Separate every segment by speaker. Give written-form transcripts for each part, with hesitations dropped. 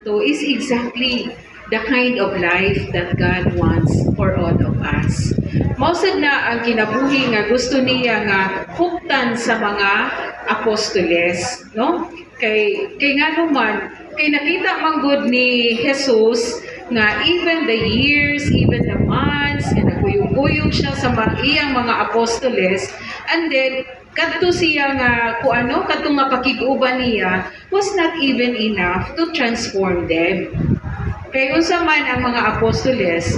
Speaker 1: So is exactly the kind of life that God wants for all of us. Mausad na ang kinabuhi nga gusto niya nga huktan sa mga apostoles, no? Kay nga naman, kay nakita man gud ni Jesus nga even the years, even the months, nga nagkuyog-kuyog siya sa iyang mga apostoles, and then kadto siya nga kadto nga pakig-uban niya was not even enough to transform them. Kaya unsa man ang mga apostoles,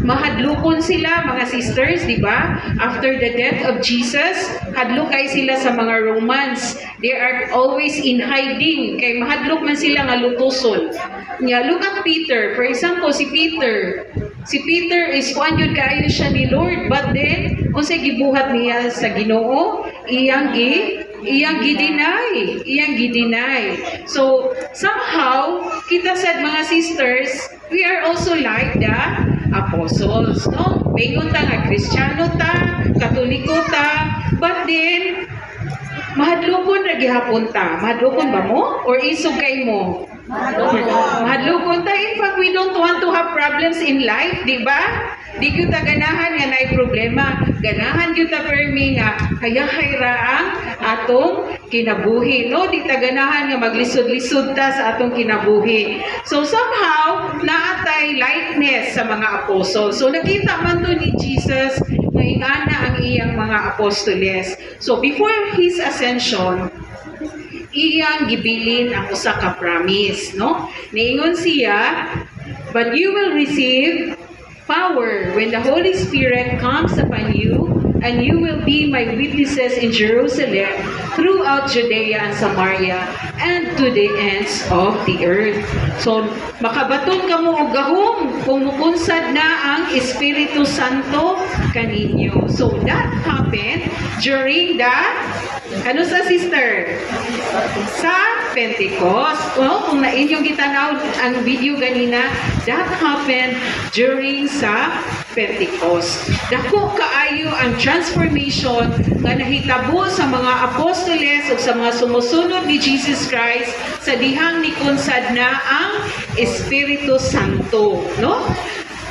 Speaker 1: mahadlokon sila, mga sisters, di ba? After the death of Jesus, hadlokay sila sa mga Romans. They are always in hiding. Kaya mahadlok man sila nga lutuson. Look at Peter. For example, si Peter. Si Peter is kuan yun kaayo siya ni Lord. But then, unsay gibuhat niya sa Ginoo, iyang gidinay. So, somehow, kita sa mga sisters, we are also like the apostles, no? Mayroon ta nga Kristiyano ta, Katoliko ta, but then, mahadlokon ra gihapon ta. Mahadlokon ba mo? Or isog kay mo? Mahadlokon ta. In fact, we don't want to have problems in life, di ba? Di kita ganahan nga naay problema. Ganahan kita permi nga hayahay-ra ang atong kinabuhi. No? Di ta ganahan nga maglisod-lisod ta sa atong kinabuhi. So somehow, naatay likeness sa mga apostles. So nakita man to ni Jesus nga ingana ang iyang mga apostoles. So before His ascension, iyang gibilin ang usa ka promise, no? Niingon siya, but you will receive power when the Holy Spirit comes upon you, and you will be my witnesses in Jerusalem, throughout Judea and Samaria, and to the ends of the earth. So, makabaton ka mo og gahom kung mukunsad na ang Espiritu Santo kaninyo. So, that happened during the sa sister? Sa Pentecost. Well, kung na-inyong gitanaw ang video ganina, that happened during sa Pentecost. Dako kaayo ang transformation nga nahitabo sa mga apostoles o sa mga sumusunod ni Jesus Christ sa dihang nikunsad na ang Espiritu Santo, no?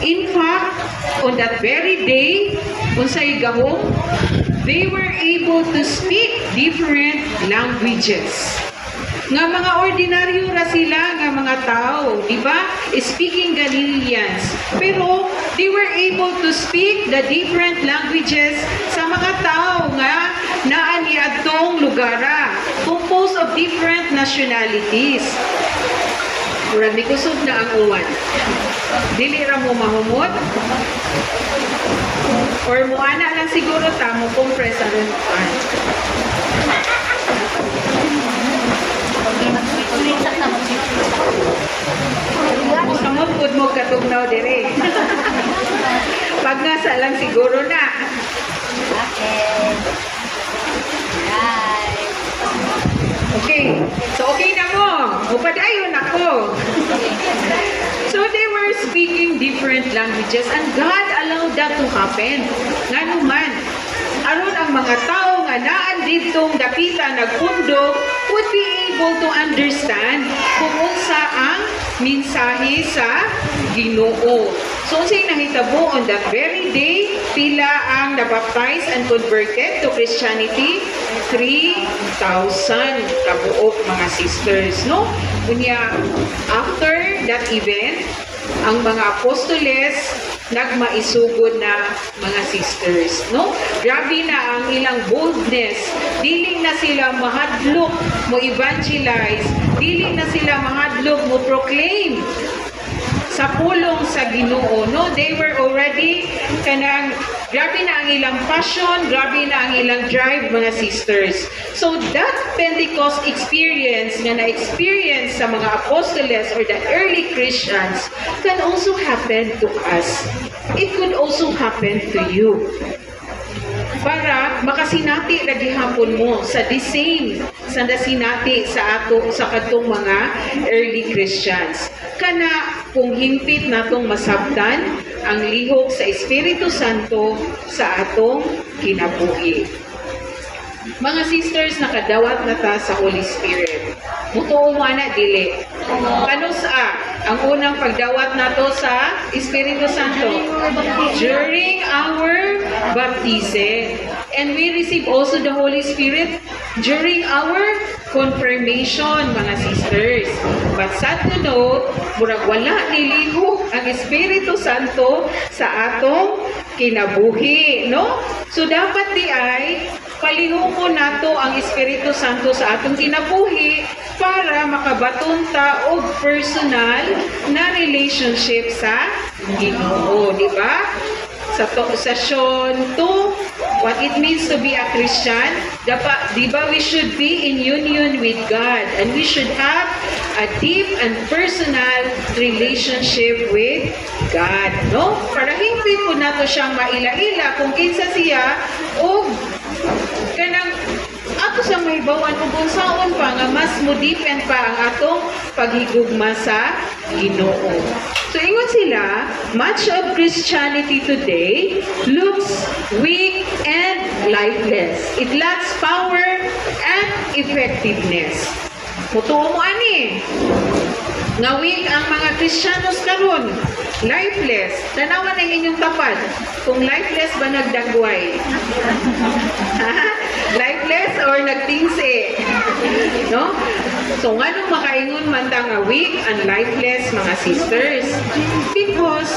Speaker 1: In fact, on that very day, unsay gahom, they were able to speak different languages. Nga mga ordinaryo ra sila nga mga tao, di ba? Speaking Galileans. Pero they were able to speak the different languages sa mga tao nga naa ni adtong lugara, composed of different nationalities. Murag ni kusog na ang uwan. Dili ra mo mahumot. Or muana lang siguro ta mo compress aron pan. Musamot pud mo katugnaw dire. Pag nasa lang siguro na. Okay. So okay na mo. Upadayon ako. So they were speaking different languages and God allowed that to happen. Nga naman, aron ang mga tao nga naan ditong dapita nagpundo would be able to understand kung unsa ang mensahe sa Ginoo. So unsay nahitabo on that very day, pila ang nabaptize and converted to Christianity? 3,000 kabuok mga sisters, no? Kunya, after that event, ang mga apostoles nagmaisugod na mga sisters, no? Grabe na ang ilang boldness. Dili na sila mahadlok mo evangelize. Dili na sila mahadlok mo proclaim sa pulong sa Ginoo, no? They were already kanang grabe na ang ilang passion, grabe na ang ilang drive, mga sisters. So that Pentecost experience nga na-experience sa mga apostoles or the early Christians can also happen to us. It could also happen to you. Para makasinati lagi hapon mo sa the same sa nasinati sa katong mga early Christians. Kana kung himpit natong masabtan ang lihok sa Espiritu Santo sa atong kinabuhi. Mga sisters, nakadawat na ta sa Holy Spirit. Mutuo na dili. Kanusa ang unang pagdawat nato sa Espiritu Santo? During our baptism. And we receive also the Holy Spirit during our confirmation, mga sisters. But sad to note, murag wala nilihok ang Espiritu Santo sa atong kinabuhi, no? So dapat di ay palihoko nato ang Espiritu Santo sa atong kinabuhi para makabaton ta og personal na relationship sa Ginoo, di ba? Sa Sean 2, what it means to be a Christian, di ba we should be in union with God and we should have a deep and personal relationship with God, no? Para hingpit po nato siyang maila-ila kung kinsa siya o kanang ato sa may bawan o kung saon pa nga mas mo-deepen pa ang atong paghigugma sa Ginoo. So ingon sila, much of Christianity today looks weak and lifeless. It lacks power and effectiveness. Mutuo mo ani. Nga weak ang mga Kristiyanos karon, lifeless. Tanawan ang inyong tapad. Kung lifeless ba nagdagway? Lifeless or nagtingsi? No? So, nga nung makaingon man ta nga weak and lifeless, mga sisters? Because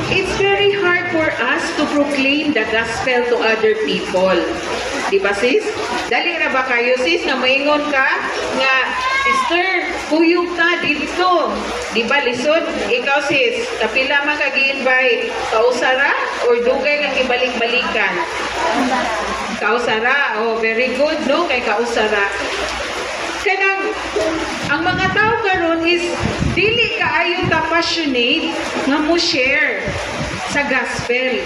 Speaker 1: it's very hard for us to proclaim the gospel to other people. Di ba, sis? Dali na ba kayo, sis, na maingon ka nga, sister, kuyog ka dito. Di ba, lisod? Ikaw, sis, kapila man kag-i-invite, kausara or dugay nga ibalik-balikan? Kausara. Oh, very good, no? Kay kausara. Kanang, ang mga tao karon is dili kaayo ta passionate nga mo share sa gospel.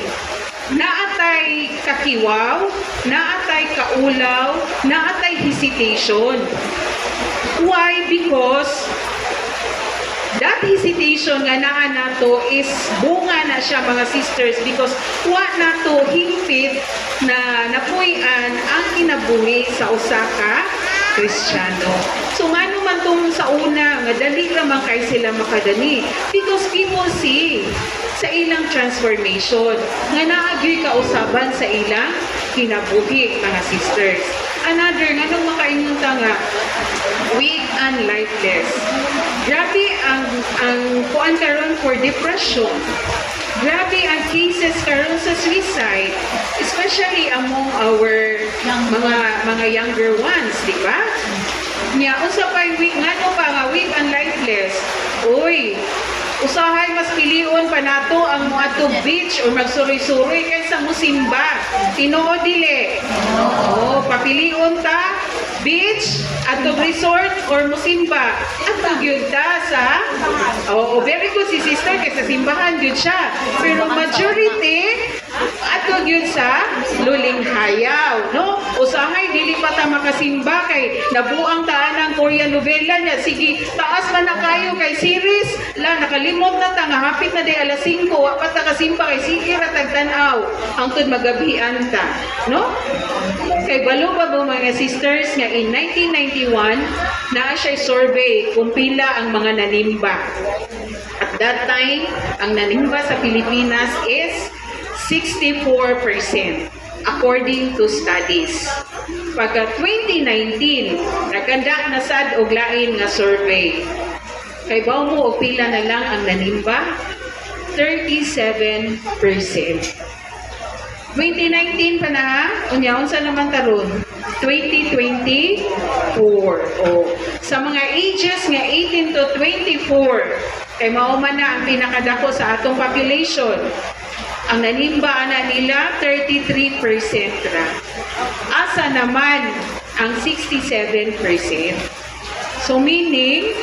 Speaker 1: Naatay kakiwaw, naatay kaulaw, naatay hesitation. Why? Because that hesitation nga naa nato is bunga na siya, mga sisters, because wa nato hingpit na napuy-an ang kinabuhi sa usa ka Kristiyano. So nga naman tong sa una, nga dali naman kay sila makadani. Because people see sa ilang transformation, nga naagyoy kausaban sa ilang kinabuhi, mga sisters. Another, nga nung makainunta nga, weak and lifeless. Grabe ang kuan karon for depression. Grabe ang cases karon sa suicide, especially among our mga younger ones, di ba? Nya usa pay weak ngano pa nga weak and lifeless. Uy, usahay mas pilion pa nato ang moadto beach or magsuroy-suroy kaysa musimba. Tinuod dili. Oh, papilion ta beach atong resort or musimba. Atong gyud ta sa very good si sister kay sa simbahan gyud siya. Pero majority atong gyud sa lulinghayaw, no? Usahay dili pa ta makasimba kay nabuang taan ang Korean novela niya. Sige, taas man na kayo kay series. La nakalimot na ta nga hapit na day alas 5 wa pa ta kasimba kay sige ra tagtan-aw hangtod magabihan ta, no? Kay balo ba mga sisters nga in 1991 naa siya survey kung pila ang mga nanimba. At that time, ang nanimba sa Pilipinas is 64% according to studies. Pagka 2019, nagkandak na sad og lain nga survey. Kay bawo mo og pila na lang ang nanimba? 37%. 2019 pa na ha? Unyaon sa naman taron? 2024. Oh. Sa mga ages nga 18 to 24, kay mauman na ang pinakadako sa atong population. Ang nanimba ana nila 33% ra. Asa naman ang 67%. So meaning,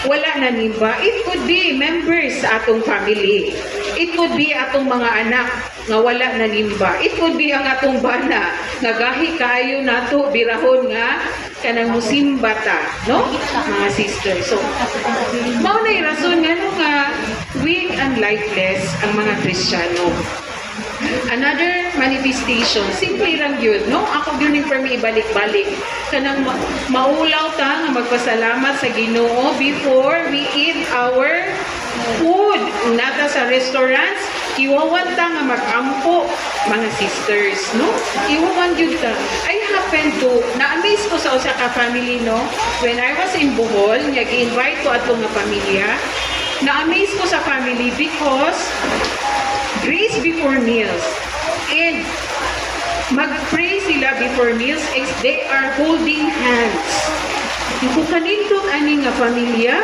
Speaker 1: wala nanimba. It could be members sa atong family. It could be atong mga anak nga wala nanimba. It could be ang atong bana nga gahi kayo nato birahon nga kanang musimba ta, no? Mga sister. So, mao na rason nga no nga weak and lifeless ang mga Kristiyano. Another manifestation, simple lang yun, no? Ako yun for me ibalik-balik. Kanang maulaw ta nga magpasalamat sa Ginoo before we eat our food nata sa restaurants, iwawan ta nga mag-ampo mga sisters, no? Iwawan yun ta. I happen to, na-amaze ko sa usa ka family, no? When I was in Bohol, nag-invite ko ato nga pamilya, na-amaze ko sa family because grace before meals. And mag-pray sila before meals as they are holding hands. Kung kanindot ani nga pamilya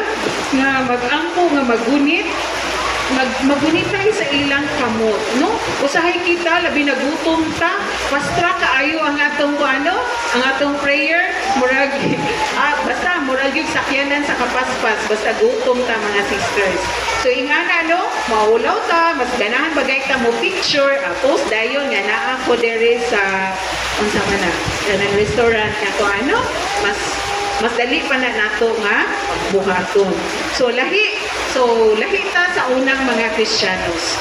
Speaker 1: nga mag-angko nga magunit, magunit tayo sa ilang kamot, no? Usahay kita labi nagutom ta, pastra kaayo ang atong ang atong prayer, murag basta murag yung sakyanan sa kapaspas, basta gutom ta mga sisters. So ingana no, maulaw ta, mas ganahan bagay ta mo picture, post dayon nga naa ko dere sa unsa man na, kanang restaurant nga to mas dali pa na nato nga buhaton. So lahi ta sa unang mga Kristiyanos.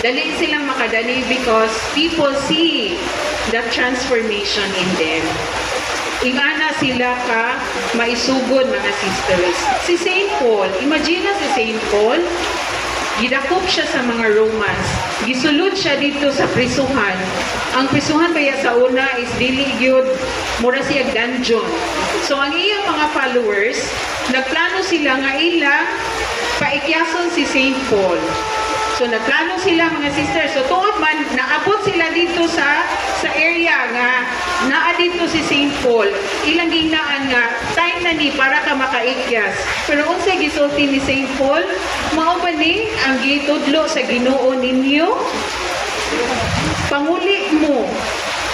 Speaker 1: Dali silang makadali because people see the transformation in them. Ingana sila ka maisugod mga sisters. Si Saint Paul, imagine si Saint Paul, gidakop siya sa mga Romans. Gisulod siya dito sa prisuhan. Ang prisuhan kaya sa una is dili gyud mura siya dungeon. So ang iyang mga followers, nagplano sila nga ilang paikyason si Saint Paul. So nagplano sila mga sisters. So tuod man naabot sila dito sa area nga naa dito si Saint Paul. Ilang ginaan nga time na ni para ka makaikyas. Pero unsay gisulti ni Saint Paul? Mao ba ni ang gitudlo sa Ginoo ninyo? Panguli mo.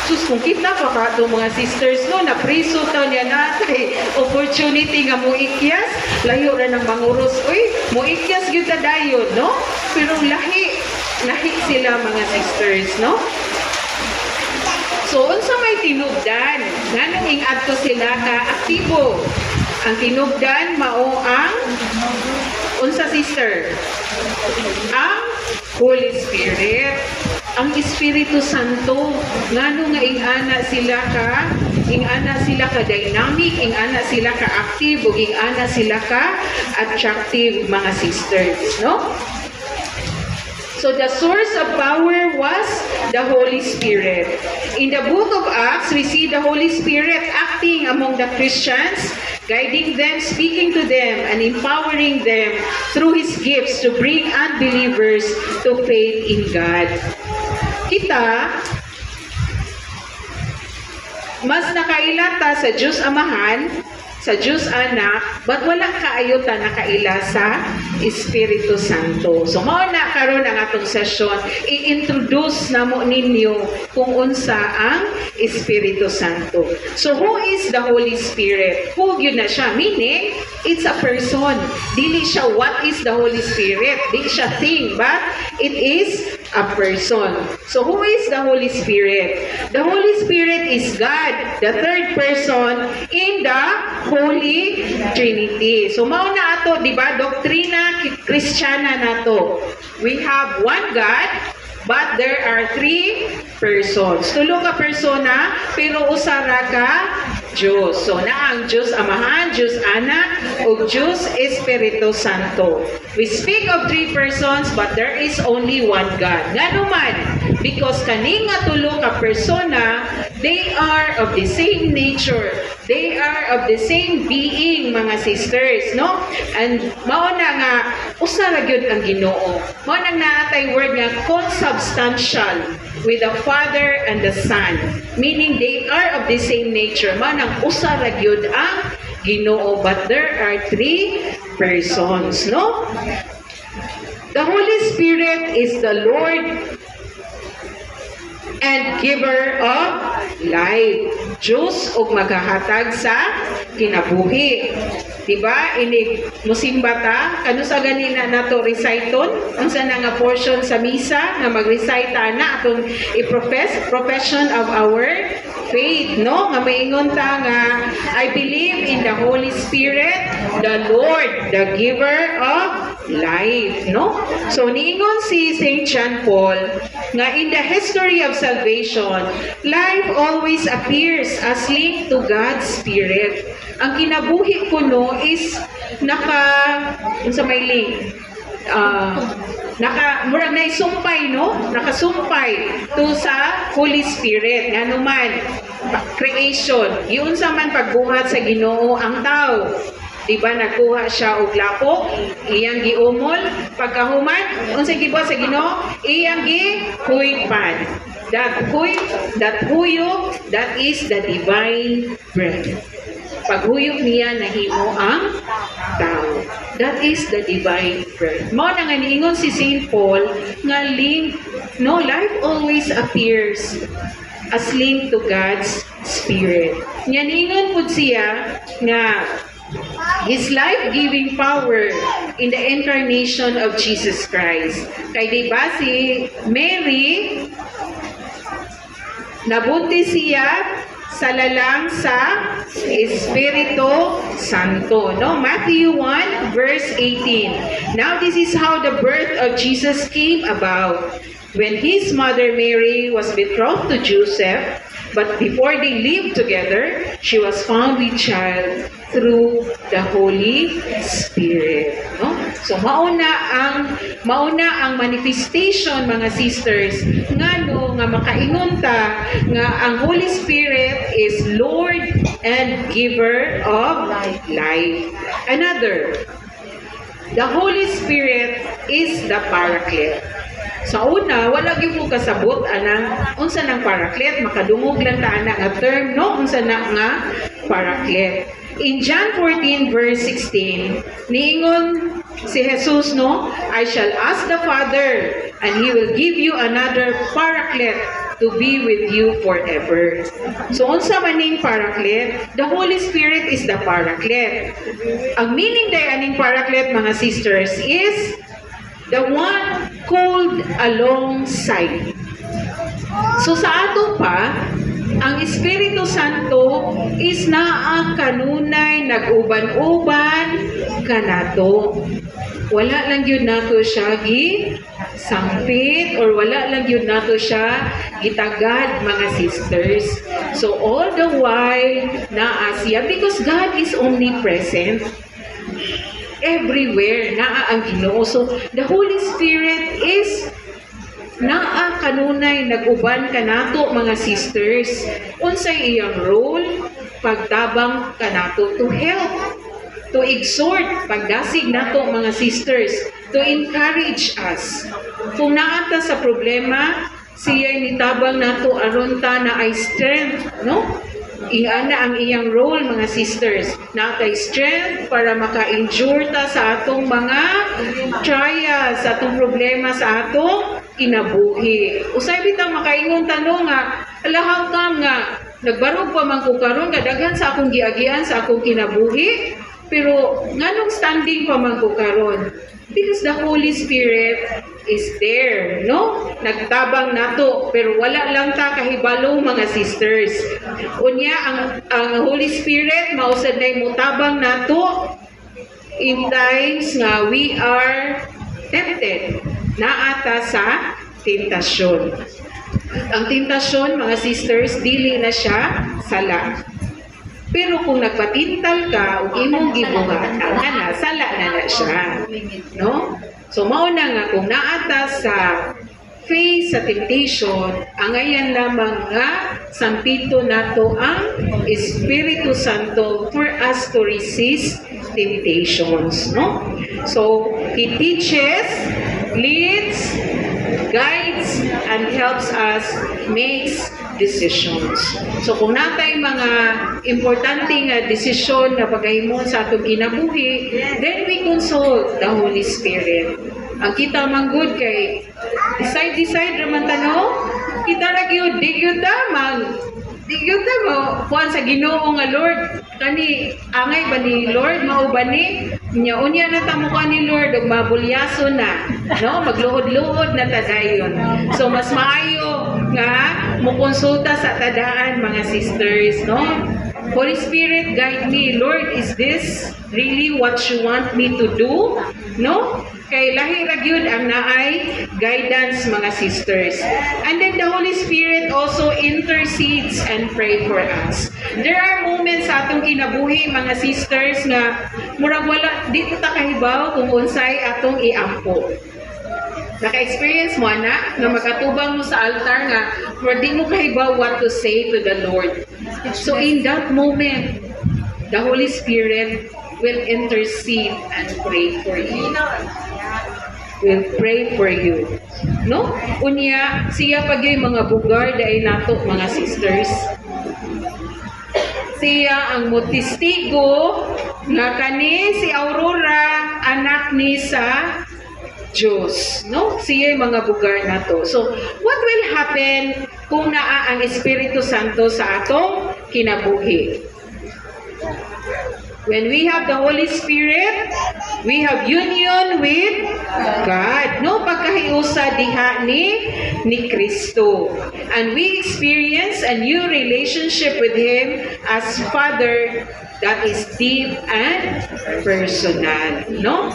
Speaker 1: Sus, kung kita pa ka itong mga sisters no, na priso taon niya natin, opportunity nga mo ikyas, layo na ng manguros, uy, mo ikyas yun na dayon, no? Pero lahi sila mga sisters, no? So, unsa may tinugdan, nga nang ingadto sila ka aktibo. Ang tinugdan, mao ang, unsa sister? Ang Holy Spirit. Ang Espiritu Santo, ngano nga ingana sila ka dynamic, ingana sila ka active, ug ingana sila ka attractive mga sisters, no? So the source of power was the Holy Spirit. In the book of Acts, we see the Holy Spirit acting among the Christians, guiding them, speaking to them, and empowering them through His gifts to bring unbelievers to faith in God. Kita, mas nakailata sa Diyos Amahan, sa Diyos Anak, but wala kaayo ta nakaila sa Espiritu Santo. So mao na karon ang atong session, i-introduce namo ninyo kung unsa ang Espiritu Santo. So who is the Holy Spirit? Who yun na siya? Meaning, it's a person. Dili siya what is the Holy Spirit. Dili siya thing, but it is a person. So who is the Holy Spirit? The Holy Spirit is God, the third person in the Holy Trinity. So mao na ato, di ba, doktrina Kristiyana nato. We have one God, but there are three persons. Tulo ka persona, pero usara ka Diyos. So na ang Diyos Amahan, Diyos Anak, ug Diyos Espiritu Santo. We speak of three persons, but there is only one God. Ngano man, because kani nga tulo ka persona, they are of the same nature. They are of the same being, mga sisters, no? And mao na nga usa ra gyud ang Ginoo. Mao nang naatay word nga consubstantial with the Father and the Son, meaning they are of the same nature. Mao nang usa ra gyud ang Ginoo, but there are three persons, no? The Holy Spirit is the Lord and giver of life. Diyos og maghahatag sa kinabuhi. Diba? Inig musimba ta, kano sa ganina nato reciton, ang sa nga portion sa misa nga mag-recite na atong profession of our faith, no? Nga maingon ta nga I believe in the Holy Spirit, the Lord, the giver of life, no? So niingon si St. John Paul nga in the history of salvation, life always appears as linked to God's Spirit. Ang kinabuhi kuno is unsa may link, murag na isumpay, no? Nakasumpay to sa Holy Spirit. Nga naman, creation. Yun sa man pagbuhat sa Ginoo ang tao. Diba, nagkuha siya og lapok, iyang giumol, pagkahuman, unsa gibuhat sa Ginoo, iyang gihuypan. That huyok, that is the divine breath. Paghuyok niya, nahimo ang tao. That is the divine breath. Mao na nga niingon si St. Paul nga link, no, life always appears as link to God's Spirit. Nga niingon pud siya nga His life-giving power in the incarnation of Jesus Christ. Kay diba si Mary, nabuntis siya sa lalang sa Espiritu Santo. No? Matthew 1 verse 18. Now this is how the birth of Jesus came about. When his mother Mary was betrothed to Joseph, but before they lived together, she was found with child through the Holy Spirit. No? So mauna ang manifestation, mga sisters, ngano nga makaingon ta nga ang Holy Spirit is Lord and giver of life. Another, the Holy Spirit is the Paraclete. Sa una, wala gyud ko kasabot anang unsa nang Paraclete, makadungog lang ta ana nga term, no, unsa na nga Paraclete. In John 14 verse 16, niingon si Jesus, no, I shall ask the Father and He will give you another Paraclete to be with you forever. So unsa man ning Paraclete? The Holy Spirit is the Paraclete. Ang meaning day aning Paraclete, mga sisters, is the one called alongside. So sa ato pa, ang Espiritu Santo is naa kanunay nag-uban-uban kanato. Wala lang yun nato siya gisampit or wala lang yun nato siya gitagad, mga sisters. So all the while naa siya because God is omnipresent. Everywhere naa ang Ginoo. So the Holy Spirit is naa kanunay nag-uban kanato, mga sisters. Unsay iyang role? Pagtabang kanato to help, to exhort, pagdasig nato, mga sisters, to encourage us. Kung naata sa problema, siya'y nitabang nato aron ta na ay strength, no? Ingana ang iyang role, mga sisters, natay strength para maka-endure ta sa atong mga trials, sa atong problema sa atong kinabuhi. Usay bitang makaingon tanong nga, alahang kam nga, nagbarog pa man ko karon kadaghan sa akong giagian sa akong kinabuhi, pero nganong standing pa man ko karon? Because the Holy Spirit is there, no? Nagtabang nato, pero wala lang ta kahibalo, mga sisters. Unya, ang Holy Spirit, mausad na mutabang nato in times nga we are tempted, naata sa tentasyon. Ang tentasyon, mga sisters, dili na siya sala. Pero kung nagpatintal ka o imong gibuhat, ana, sala na siya. No? So mauna nga kung naata sa face sa temptation, ang ayan lamang nga sampito nato ang Espiritu Santo for us to resist temptations, no? So He teaches, leads, guides, and helps us makes decisions. So kung natay mga importante nga desisyon na pagahimon sa atong kinabuhi, then we consult the Holy Spirit. Ang kita manggod kay decide raman tanaw, kita ra gyud di gyud mo kuan sa Ginoo nga Lord, kani angay ba ni Lord, mao ba ni unya na ta mo ni Lord ug mabulyaso na, no, magluhod-luhod na ta dayon. So mas maayo nga mo konsulta sa tadaan, mga sisters, no? Holy Spirit, guide me. Lord, is this really what you want me to do? No? Kay lahi ra gyud ang naay guidance, mga sisters. And then the Holy Spirit also intercedes and pray for us. There are moments sa atong kinabuhi, mga sisters, nga murag wala di ta kahibaw kung unsay atong iampo. Naka-experience mo, anak, na makatubang mo sa altar nga, or di mo kahibaw what to say to the Lord. So in that moment, the Holy Spirit will intercede and pray for you. Will pray for you. No? Unya, siya pag yung mga bugar dahil nato, mga sisters. Siya ang motistigo nga kani si Aurora, anak ni sa Diyos. No? Siya yung mga bugar na to. So, what will happen kung naa ang Espiritu Santo sa atong kinabuhi? When we have the Holy Spirit, we have union with God. No, pagkahiusa diha ni Kristo. And we experience a new relationship with Him as Father that is deep and personal. No?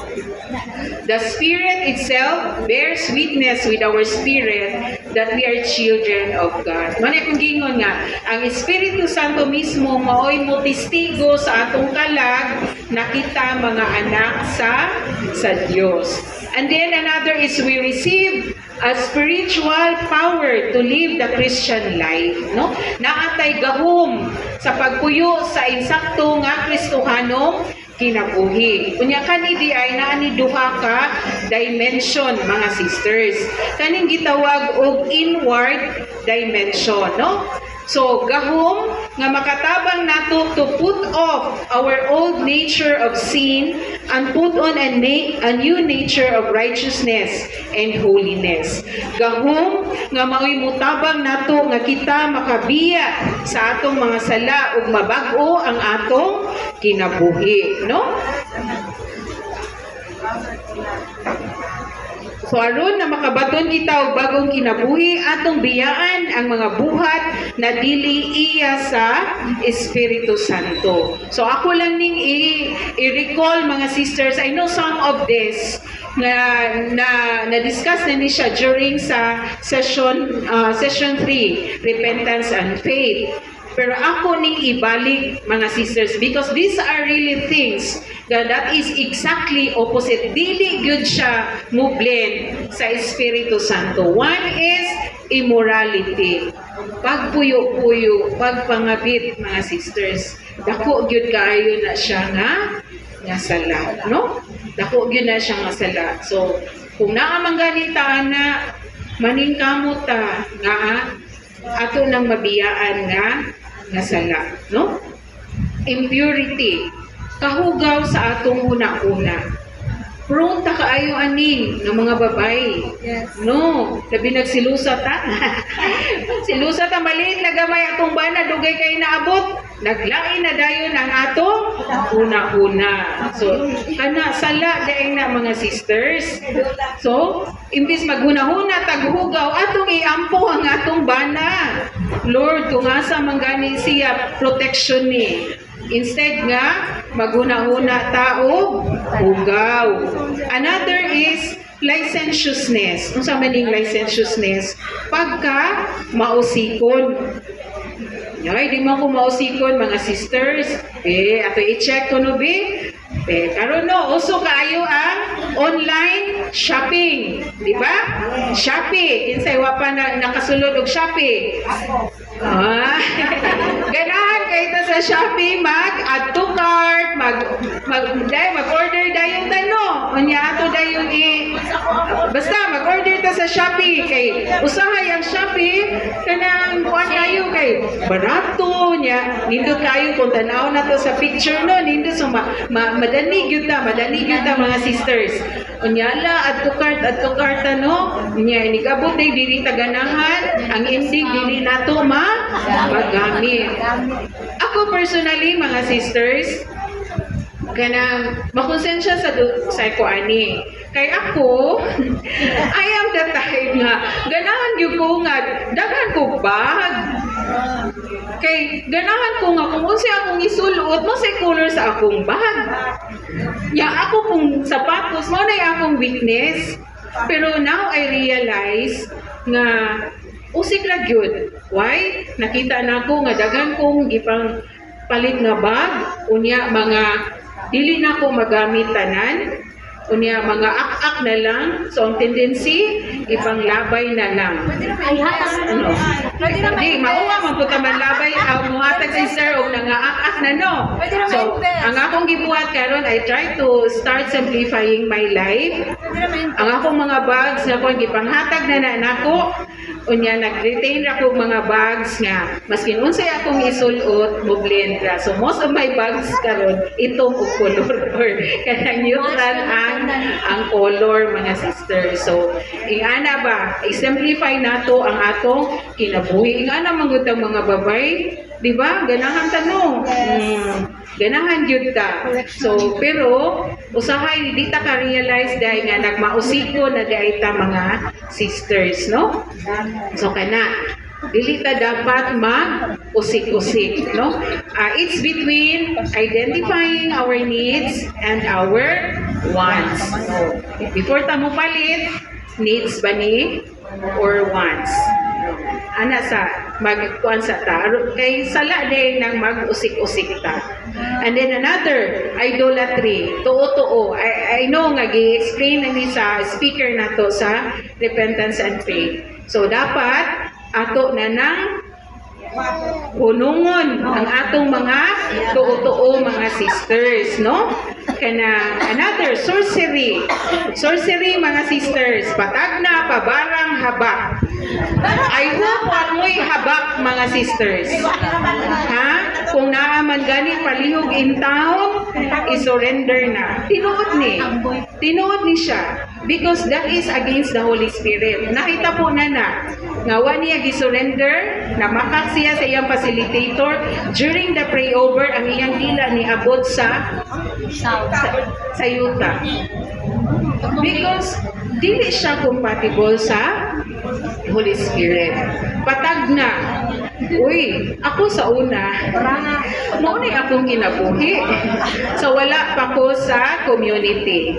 Speaker 1: The Spirit itself bears witness with our spirit that we are children of God. Manay kung gingon nga, ang Espiritu Santo mismo maoy mo testigo sa atong kalag na kita mga anak sa Dios. And then another is we receive a spiritual power to live the Christian life. No? Naatay gahom sa pagpuyo sa insakto nga Kristohanong kinabuhi. Unya kani di ay naani duha ka dimension, mga sisters. Kaning gitawag og inward dimension, no? So gahom nga makatabang nato to put off our old nature of sin and put on a new nature of righteousness and holiness. Gahom nga maoy mutabang nato nga kita makabiya sa atong mga sala ug mabag-o ang atong kinabuhi, no? So aron na makabaton kita og bagong kinabuhi, atong biyaan ang mga buhat na dili iya sa Espiritu Santo. So ako lang ning i-recall, mga sisters, I know some of this na discuss na ni siya during sa session 3, repentance and faith. Pero ako ning ibalik, mga sisters, because these are really things that is exactly opposite. Dili gyud siya mo blend sa Espiritu Santo. One is immorality. Pagpuyo-puyo, pagpangabit, mga sisters. Dako gyud kaayo na siya nga sala, no? Dako gyud na siya nga sala. So, kung naa man ganita na maningkamot ta nga ato nang mabiyaan nga sala, no? Impurity, kahugaw sa atong una-una. Prone ta kaayo aning ng mga babae.
Speaker 2: Yes.
Speaker 1: No, labi nagsilusa ta. Silusa ta maliit na gamay atong bana dugay kay naabot. Naglain na dayon ang atong una-una. So, kana sala daing na, mga sisters. So, imbis maghuna-huna taghugaw atong iampo ang atong bana. Lord, kung asa man gani siya protection ni. Instead nga maghuna-huna tao hugaw. Another is licentiousness. Kung sa maning licentiousness, pagka mausikon. Ay, di mo ko mausikon, mga sisters. Ato i-check ko no be. Karon no, uso kaayo ang online shopping, di ba? Shopee, kinsay wa pa nakasulod og Shopee. Ganahan kayo sa Shopee, mag-add to cart, mag-order dayon tano. Unya ato dayon basta mag-order ta sa Shopee kay usahay ang Shopee kanang kuan kayo kay barato nya. Nindot kayo kung tanaw na to sa picture no, nindot so madani gyud ta mga sisters. Unyala add to cart no. Unya inigabot day dili ta ganahan, ang indig dili nato magamit. Ako personally, mga sisters, Ganang makonsensya sa ko ani. Kay ako, I am the type nga, ganahan yung ko nga, daghan ko bag. Kay ganahan ko nga, kung unsa akong isulot, masay color sa akong bag. Ya ako kung sapatos, mo na akong weakness. Pero now I realize nga, usik ra gyud. Why? Nakita na ko nga daghan kong ipang palit nga bag, unya mga dili na ko magamit tanan, unya mga ak-ak na lang. So ang tendency ipanglabay na lang. Ano? Di mauwa man pud man labay muhatag sister og nangaak-ak na no. So ang akong gibuhat karon, I try to start simplifying my life. Ang akong mga bags na ko gipanghatag na nako. Unya nag-retain ra ko mga bags nga maskin unsay akong isulot mo blend ra. So most of my bags karon itong og color or kanang neutral ang color mga sisters. So ingana ba i-simplify nato ang atong kinabuhi. Ingana manggod ang mga babay, di ba? Ganahan tanong. Ganahan gyud ta. So pero usahay di ta ka realize dahil nga nagmausiko na dahil ta mga sisters, no? So kana dili ta dapat mag-usik-usik, no? It's between identifying our needs and our wants. So, before ta mo palit, needs ba ni or wants? Ana sa magkuan sa ta kay sala din nang mag-usik-usik ta. And then another, idolatry. Tuo-tuo. I know nga gi-explain na ni sa speaker nato sa repentance and faith. So dapat ato na nang hunungon ang atong mga tuo-tuo mga sisters, no? Kana another, sorcery. Sorcery mga sisters, patag na pabarang habak. I hope amoy habak mga sisters. Ha? Kung naaman gani palihog in town, i-surrender na. Tinuod ni siya. Because that is against the Holy Spirit. Nakita po na nga niya gi-surrender, na makak siya sa iyang facilitator. During the pray-over, ang iyang dila ni abot sa yuta. Because dili siya compatible sa Holy Spirit. Patag na. Uy, ako sa una, maunay akong kinabuhi. So wala pa ko sa community.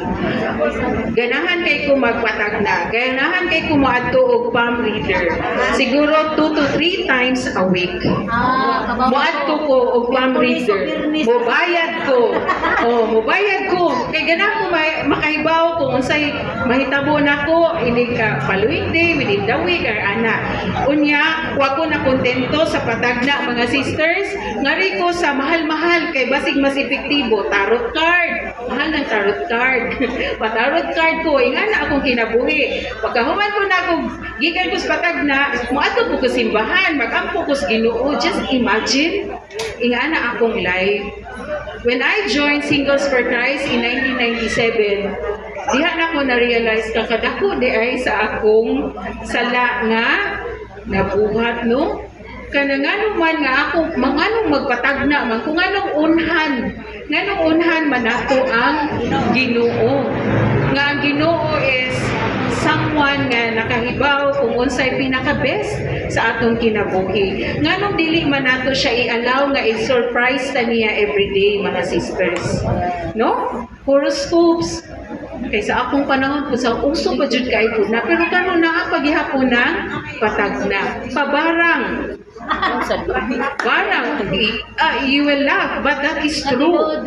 Speaker 1: Ganahan kay ko magpatag na. Ganahan kay ko moadto og palm reader. Siguro 2 to 3 times a week. Moadto ko og palm reader. Mubayad ko. Mubayad ko. Kay ganahan ko makahibaw kung unsay mahitabo nako ini ka following day, within the week or ana. Unya, wa ko na kontento sa patagna mga sisters, ngari ko sa mahal-mahal kay basig mas epektibo tarot card. Mahal ng tarot card. Patarot card ko, ingana akong kinabuhi. Pagkahuman ko na akong gikan ko sa patagna, moadto ko simbahan, magampo ko sa Ginoo. Just imagine, ingana akong life. When I joined Singles for Christ in 1997, diha na ko na-realize kakadako di ay sa akong sala nga nabuhat, no? Kanang man nga ako manganong magpatagna man kung anong unhan manato ang Ginoo. Nga ang Ginoo is someone nga nakahibaw kung unsay pinaka-best sa atong kinabuhi. Nganong dili man nato siya i-allow nga i-surprise ta niya everyday mga sisters. No? Horoscopes. Kaysa akong panahon po sa uso pa jud kay po na pero karon na paghihapon ng patagna. Pabarang. You will laugh, but that is true.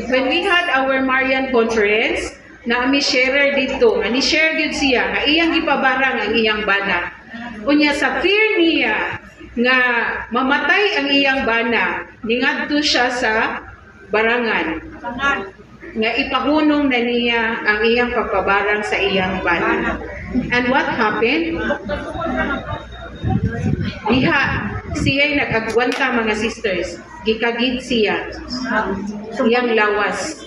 Speaker 1: When we had our Marian conference, na ami sharer dito, nga ni-share gyud siya, nga iyang gipabarang ang iyang bana. Unya sa fear niya, nga mamatay ang iyang bana, ningadto siya sa barangan. Nga ipahunong na niya ang iyang pagpabarang sa iyang bana. And what happened? Diha, siya'y nag-agwanta mga sisters. Gikagid siya. Iyang lawas.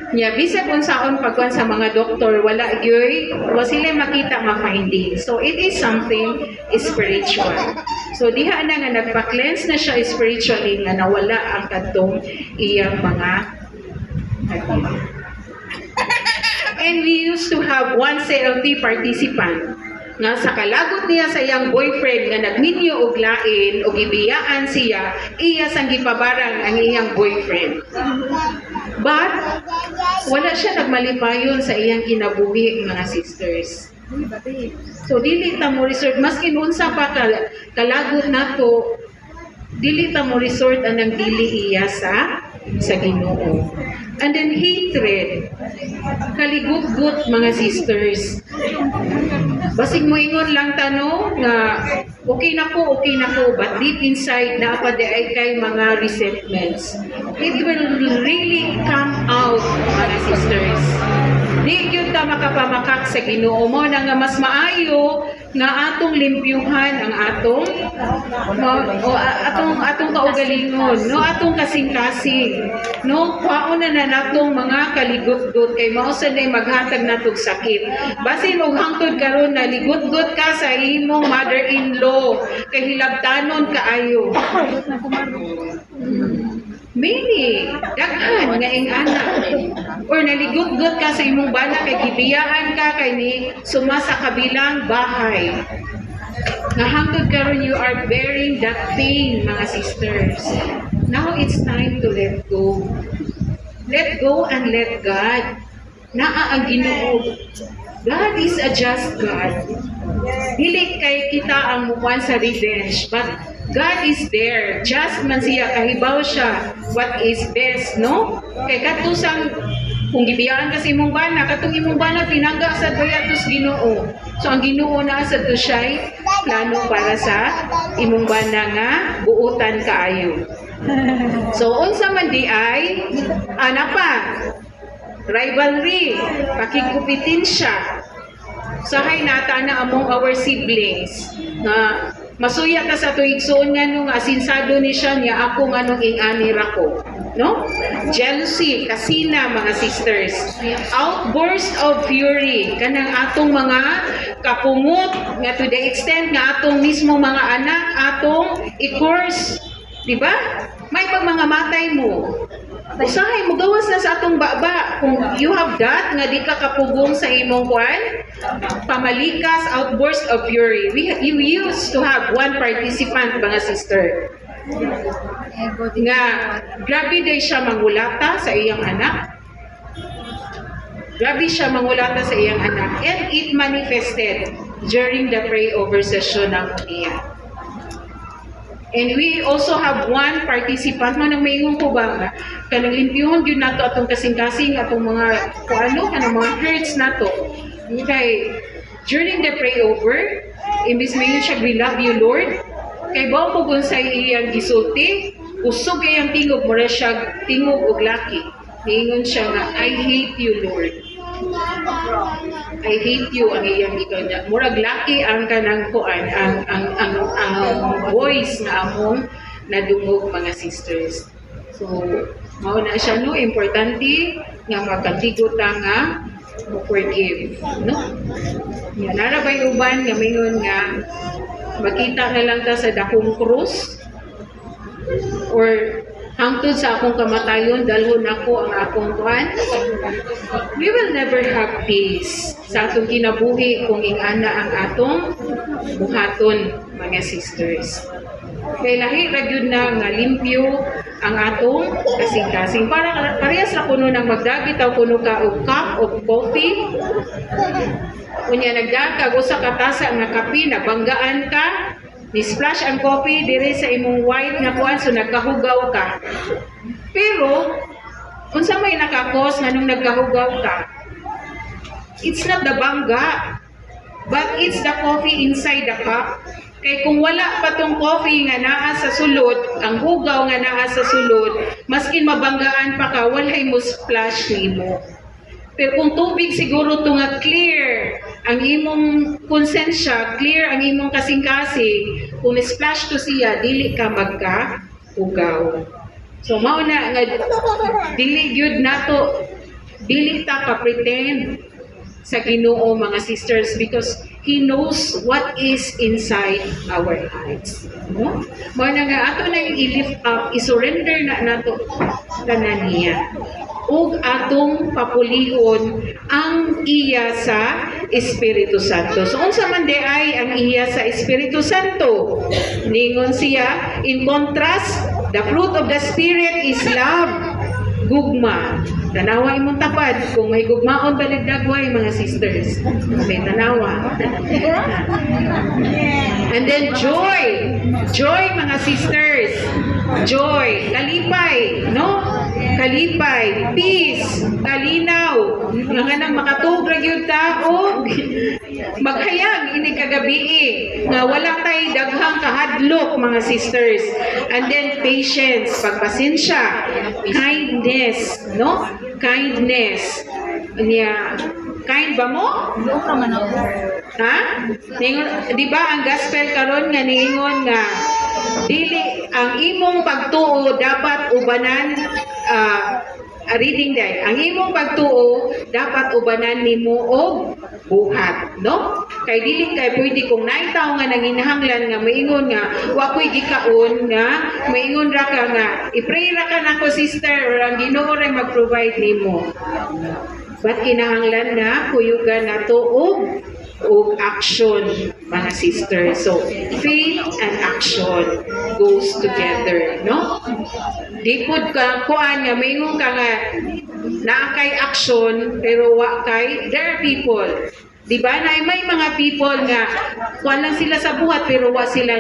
Speaker 1: Nya bisag unsaon pagkuan sa mga doktor wala gyoy wa sila makita ma-finding. So it is something spiritual. So diha na nga nagpa-cleanse na siya spiritually nga nawala ang kadtong iyang mga And we used to have one CLT participant nga sa kalagot niya sa iyang boyfriend nga nagminyo og lain o gibiyaan siya, iya sang gipabarang ang iyang boyfriend. But wala siya nagmalipayon sa iyang kinabuhi, mga sisters. So dili ta mo resort maski unsa pa kalagot nato, dili ta mo resort anang dili iya sa Ginoo. And then hatred, kaligut-gut, mga sisters. Basig mo ingon lang tanong nga okay na ko, but deep inside na pa ay kay mga resentments. It will really come out, mga sisters. Di gyud ta makapamakak sa Ginoo mo na nga mas maayo nga atong limpyuhan ang atong atong kaugalingon, no, atong kasing-kasing, no, kwaon na natong mga kaligut-gut kay mao sa nay maghatag natog sakit. Basin og hangtod karon na ligut-gut ka sa imong mother-in-law kay hilabtanon kaayo. Maybe, daghan nga ing anak. Or naligut-gut ka sa imong bana kay gibiyaan ka kay ni suma sa kabilang bahay. Nahangtod karon you are bearing that pain, mga sisters. Now it's time to let go. Let go and let God. Naa ang Ginoo. God is a just God. Dili kay kita ang mukuan sa revenge, but God is there. Just man siya, kahibaw siya what is best, no? Kay katusang kung gibiyaan kasi imong bana, katong imong bana pinangga sa doyatos Ginoo. So ang Ginoo na sa to siya plano para sa imong bana nga buutan kaayo. So unsa man di ay ana pa rivalry, pakigupitin siya. Sahay nata na among our siblings na masuya ka sa tuigsoon nga nung asinsado ni siya niya ako nga nung ingani rako, no? Jealousy, kasina, mga sisters. Outburst of fury, kanang atong mga kapungot nga to the extent nga atong mismo mga anak atong i-curse, di ba? May pag mga matay mo. Usahay mo gawas na sa atong baba. Kung you have that, nga di ka kapugong sa imong kwan, pamalikas, outburst of fury. You used to have one participant, mga sister. Nga, grabe day siya mangulata sa iyang anak. Grabe siya mangulata sa iyang anak. And it manifested during the pray-over session ng umiyak. And we also have one participant man ang maingon ko ba nga kanang limpyuhon gyud nato atong kasing-kasing atong mga kuano kanang mga hurts nato. Kay during the pray over, imbis mayon siya we love you Lord. Kay bao po gun sa iyang gisulti, usog kay ang tingog mura siya tingog og laki. Niingon siya nga I hate you Lord. I hate you ang iyang ikaw niya. Murag laki ang kanang kuan ang voice na among nadungog, mga sisters. So mao na siya no importante nga makatigot nga mo forgive, no? Yan nara bay uban nga mayon nga makita na lang ta sa dakong krus or hangtod sa akong kamatayon dalhon ako ang akong kuan. We will never have peace sa atong kinabuhi kung ingana ang atong buhaton, mga sisters. Kay lahi ra gyud na nga limpyo ang atong kasing-kasing. Para parehas ra kuno nang magdagi taw kuno ka og cup of coffee. Unya nagdagag usa ka tasa nga kape, nabanggaan ka, ni-splash ang coffee dire sa imong white nga kuan so nagkahugaw ka. Pero unsa may nakakos nga nung nagkahugaw ka? It's not the bangga, but it's the coffee inside the cup. Kay kung wala pa tong coffee nga naa sa sulod, ang hugaw nga naa sa sulod, maskin mabanggaan pa ka, walay mo splash nimo. Pero kung tubig siguro to nga clear ang imong konsensya, clear ang imong kasing-kasing, kung splash to siya, dili ka magka-hugaw. So mao na nga dili gyud nato, dili ta ka pretend sa Ginoo, mga sisters, because He knows what is inside our hearts. No? Mao na nga ato na yung i-lift up, i-surrender na nato tanan niya. Ug atong papulihon ang iya sa Espiritu Santo. So unsa man di ay ang iya sa Espiritu Santo? Ningon siya, in contrast, the fruit of the Spirit is love, gugma. Tanawa imong tapad kung may gugmaon baligdagway mga sisters. May tanawa. And then joy. Joy mga sisters. Joy, kalipay, no? Kalipay, peace, kalinaw, nga nang makatugrag yung tao, maghayag ini kagabi nga wala tay daghang kahadlok mga sisters. And then patience, pagpasensya, kindness, no? Kindness. Niya, kind ba mo? Ha? Ningon, di ba ang gospel karon nga ningon nga dili ang imong pagtuo dapat ubanan reading day. Ang imong pagtuo dapat ubanan nimo og buhat, no? Kay dili kay pwede kung naitaw nga nanginahanglan nga maingon nga wa koy gikaon nga maingon ra ka nga i-pray ra ka nako sister or ang Ginoo ray mag-provide nimo. But kinahanglan na kuyugan nato og action mga sisters. So faith and action goes together, no? Di pud ka kuan nga maingon ka nga naa kay action pero wa kay there are people. Di ba na may mga people nga kuan lang sila sa buhat pero wa sila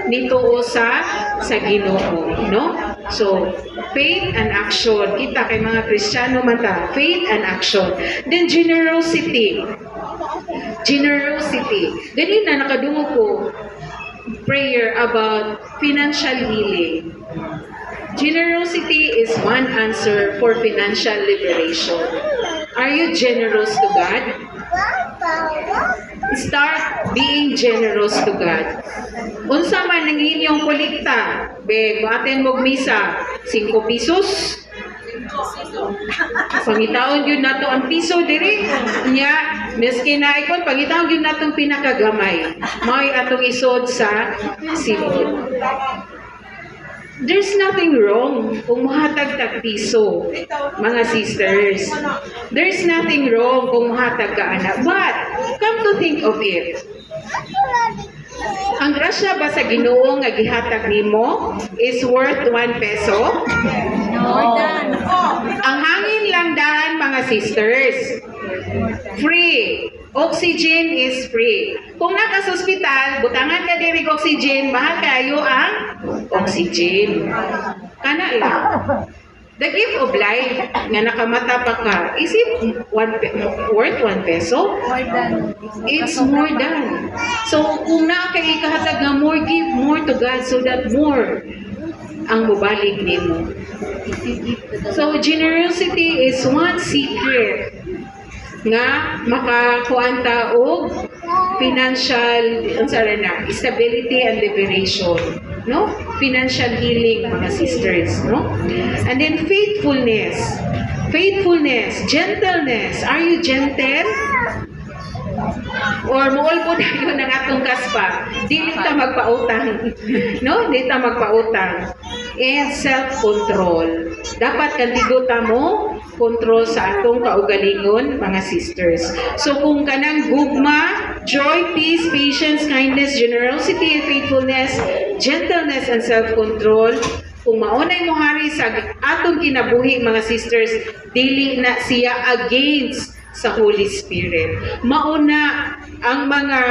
Speaker 1: nituo sa Ginoo, no? So faith and action. Kita kay mga Kristiyano man ta, faith and action. Then generosity. Generosity. Ganina nakadungo ko prayer about financial healing. Generosity is one answer for financial liberation. Are you generous to God? Start being generous to God. Unsa man ang inyong kolekta? Be, atin mog misa, 5 pesos. Pangitaon yun nato ang piso diri. Nya, miski na ikon, pangitaon yun natong pinakagamay. May atong isod sa sipon. There's nothing wrong kung muhatag tag piso, mga sisters. There's nothing wrong kung muhatag ka anak. But, come to think of it, ang grasya ba sa Ginoo nga gihatag nimo is worth 1 peso?
Speaker 2: More than.
Speaker 1: Ang hangin lang daan mga sisters. Free. Oxygen is free. Kung naka sa ospital, butangan ka diri oxygen, mahal kayo ang oxygen. Kana lang. The gift of life nga nakamata pa ka, is it worth 1 peso?
Speaker 2: More than.
Speaker 1: It's more than. So, kung nakakaikahatag nga more, give more to God so that more ang mubalik nimo. So, generosity is one secret nga makakuanta og financial stability and liberation, no? Financial healing mga sisters, no? And then faithfulness, gentleness. Are you gentle? Or muol po tayo ng atong kaspa, dili ta magpautang, no? Dili ta magpautang. And self-control. Dapat kandigo mo control sa atong kaugalingon, mga sisters. So kung kanang gugma, joy, peace, patience, kindness, generosity, faithfulness, gentleness, and self-control, kung maunay mo hari sa atong kinabuhi, mga sisters, dili na siya against sa Holy Spirit. Mauna ang mga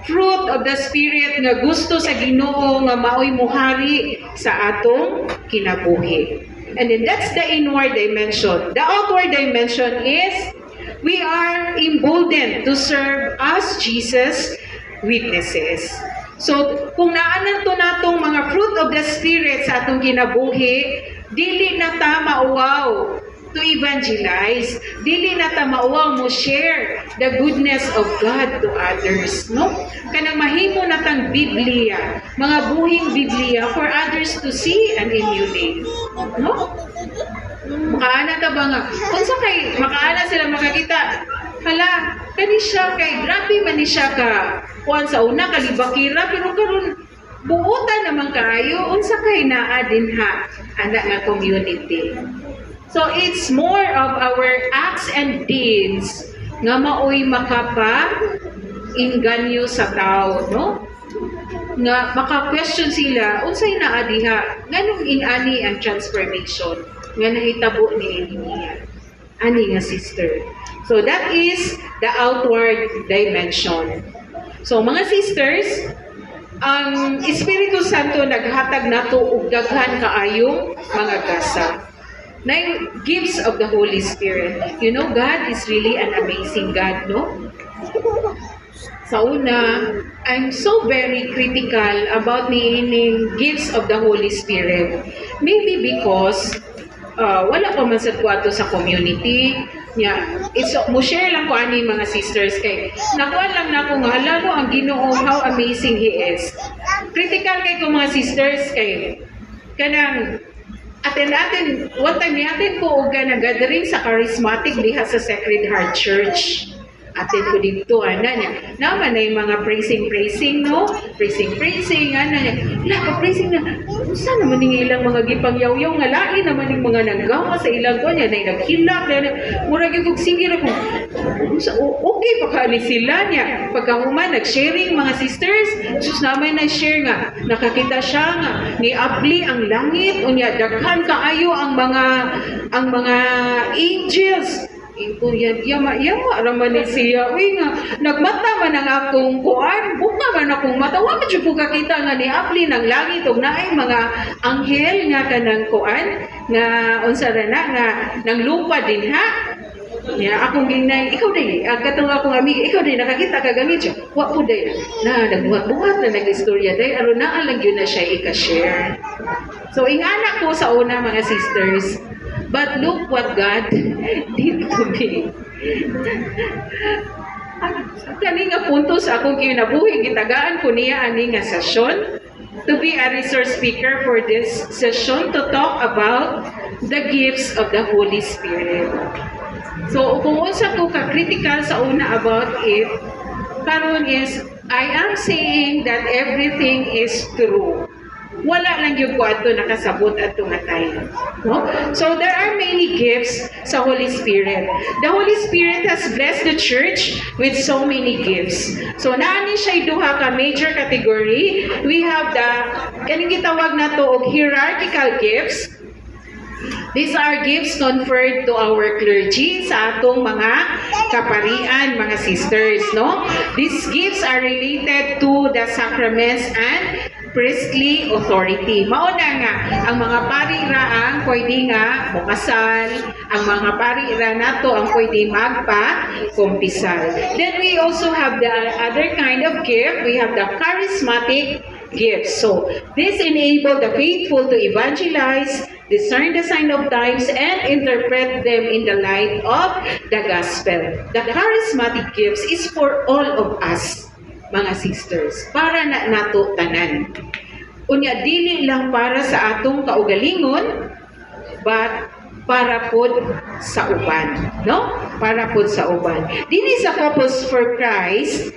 Speaker 1: fruit of the Spirit nga gusto sa Ginoo nga maoy muhari sa atong kinabuhi. And then that's the inward dimension. The outward dimension is we are emboldened to serve as Jesus witnesses. So, kung naanan to natong mga fruit of the Spirit sa atong kinabuhi, dili na ta mauwaw to evangelize. Dili na ta mauwaw mo share the goodness of God to others, no? Kanang mahimo na tang Biblia, mga buhing Biblia for others to see and emulate, no? Makaana ta ba nga? Kung sa kay makaana sila makakita, hala, kani siya kay grabe man ni siya ka kuan sa una kalibakira pero karon buutan naman kaayo unsa kay naa dinha ana nga community. So it's more of our acts and deeds nga maoy makapa inganyo sa tao, no? Nga maka-question sila unsay naa diha nganong inani ang transformation nga nahitabo ni niya ani nga sister. So that is the outward dimension. So mga sisters, ang Espiritu Santo naghatag nato og daghan kaayong mga gasa. Na gifts of the Holy Spirit. You know, God is really an amazing God, no? Sa una, I'm so very critical about niining gifts of the Holy Spirit. Maybe because wala pa man sa kwarto sa community. Mo share lang ko ani mga sisters kay nakuha lang na ko nga lalo ang Ginoo how amazing He is. Critical kay ko mga sisters kay kanang atin one time niyatin ko og gathering sa charismatic diha sa Sacred Heart Church. Atin ko dito ana niya. Naman na yung mga praising no? Praising ana niya. La praising na. Unsa naman ning ilang mga gipangyaw-yaw nga lain naman ning mga nanggawa sa ilang ko niya na naghilak na murag gyud sige ra ko. Okay pa kaani sila niya. Pagkahuman nag-sharing mga sisters, sus naman na-share nga nakakita siya nga ni Abli ang langit unya daghan kaayo ang mga angels. Ito yan, yama raman ni siya. Uy nga, nagmata man ang akong kuan, buka man akong mata. Wa man po kakita nga ni Apli ng langit o na ay mga anghel nga kanang kuan, nga unsa ra na, nga nang lupa din ha. Akong ginay, ikaw day, katong akong amiga, ikaw day, nakakita ka gamit siya. Wa po day, nagbuhat-buhat na nag-istorya day, aron na lang yun na siya ika-share. So, ingana ko sa una mga sisters, but look what God did to me. Kani nga punto sa akong kinabuhi, gitagaan ko niya ani nga session to be a resource speaker for this session to talk about the gifts of the Holy Spirit. So, kung unsa ko ka-critical sa una about it, karon is, I am saying that everything is true. Wala lang yung ato nakasabot at tumatay. No? So there are many gifts sa Holy Spirit. The Holy Spirit has blessed the church with so many gifts. So naani siya duha ka major category. We have the kaning gitawag nato og hierarchical gifts. These are gifts conferred to our clergy sa atong mga kaparian, mga sisters, no? These gifts are related to the sacraments and priestly authority. Mauna nga, ang mga parira ang pwede nga mukasal, ang mga parira nato ang pwede magpa-kumpisal. Then we also have the other kind of gift. We have the charismatic gifts. So, this enable the faithful to evangelize, discern the sign of times, and interpret them in the light of the gospel. The charismatic gifts is for all of us, mga sisters, para na nato tanan. Unya dili lang para sa atong kaugalingon, but para pod sa uban, no? Para pod sa uban. Dili sa Couples for Christ,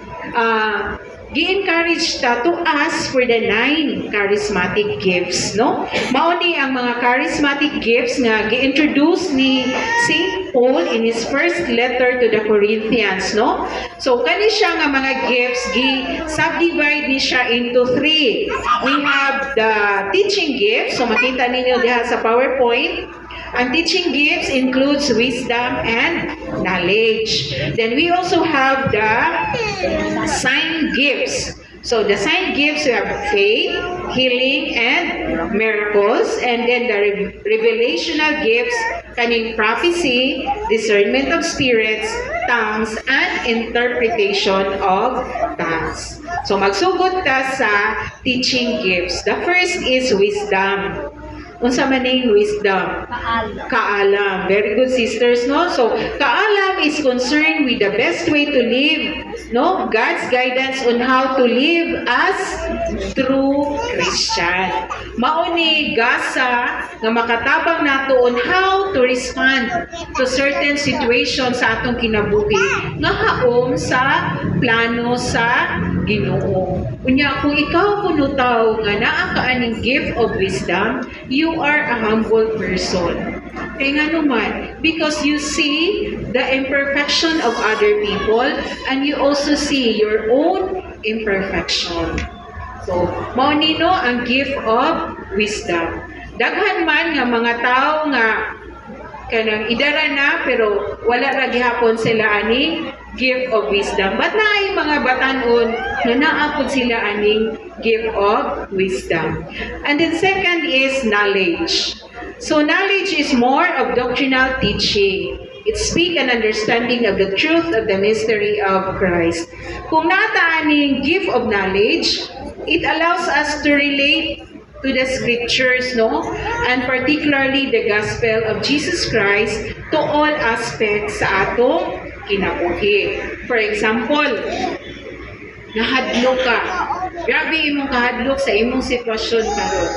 Speaker 1: gi-encourage ta to ask for the 9 charismatic gifts, no? Mauni ang mga charismatic gifts nga gi-introduce ni St. Paul in his first letter to the Corinthians, no? So kani siya nga mga gifts gi-subdivide ni siya into 3. We have the teaching gifts, so makita ninyo diha sa PowerPoint. Ang teaching gifts includes wisdom and knowledge. Then we also have the sign gifts. So the sign gifts, we have faith, healing, and miracles. And then the revelational gifts, kaning prophecy, discernment of spirits, tongues, and interpretation of tongues. So magsugod ta sa teaching gifts. The first is wisdom. unsa man ning wisdom?
Speaker 2: Paalam.
Speaker 1: Kaalam. Very good, sisters, no? So, kaalam is concerned with the best way to live, no? God's guidance on how to live as true Christian. Mauni gasa nga makatabang nato on how to respond to certain situations sa atong kinabuhi nga haom sa plano sa Ginoo. Unya kung ikaw kuno tawo nga naa ka aning gift of wisdom, you are a humble person. Kaya nga naman, because you see the imperfection of other people and you also see your own imperfection. So, mao nino ang gift of wisdom. Daghan man nga mga tao nga kanang idara na pero wala ra gihapon sila ani gift of wisdom. But naay mga batanon na naapod sila aning gift of wisdom. And then second is knowledge. So knowledge is more of doctrinal teaching. It speak an understanding of the truth of the mystery of Christ. Kung nata aning gift of knowledge, it allows us to relate to the scriptures, no? And particularly the gospel of Jesus Christ to all aspects sa atong kinabuhi. For example, nahadlok ka. Grabe imong kahadlok sa imong sitwasyon karon.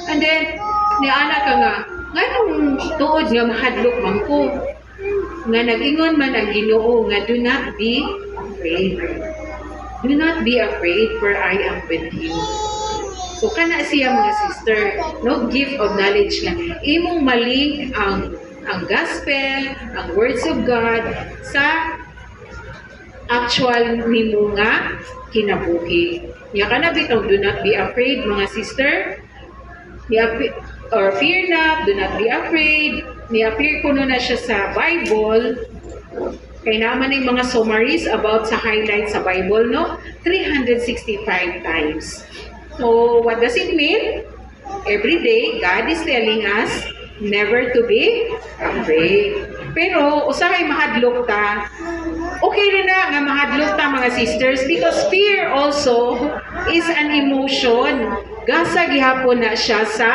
Speaker 1: And then, niana ka nga, nganong tuod nga mahadlok man ko? Nga nag-ingon man ang Ginoo nga, do not be afraid. Do not be afraid, for I am with you. So kana siya mga sister, no, gift of knowledge nga imong maling ang gospel, ang words of God sa actual nimo nga kinabuhi. Nya kana bitaw, do not be afraid mga sister. Or fear not, do not be afraid. Ni-appear kuno na siya sa Bible. Kaya naman yung mga summaries about sa highlights sa Bible, no? 365 times. So, what does it mean? Every day, God is telling us never to be afraid. Pero, usahay mahadlok ta, okay rin na nga mahadlok ta mga sisters because fear also is an emotion. Gasa gihapon na siya sa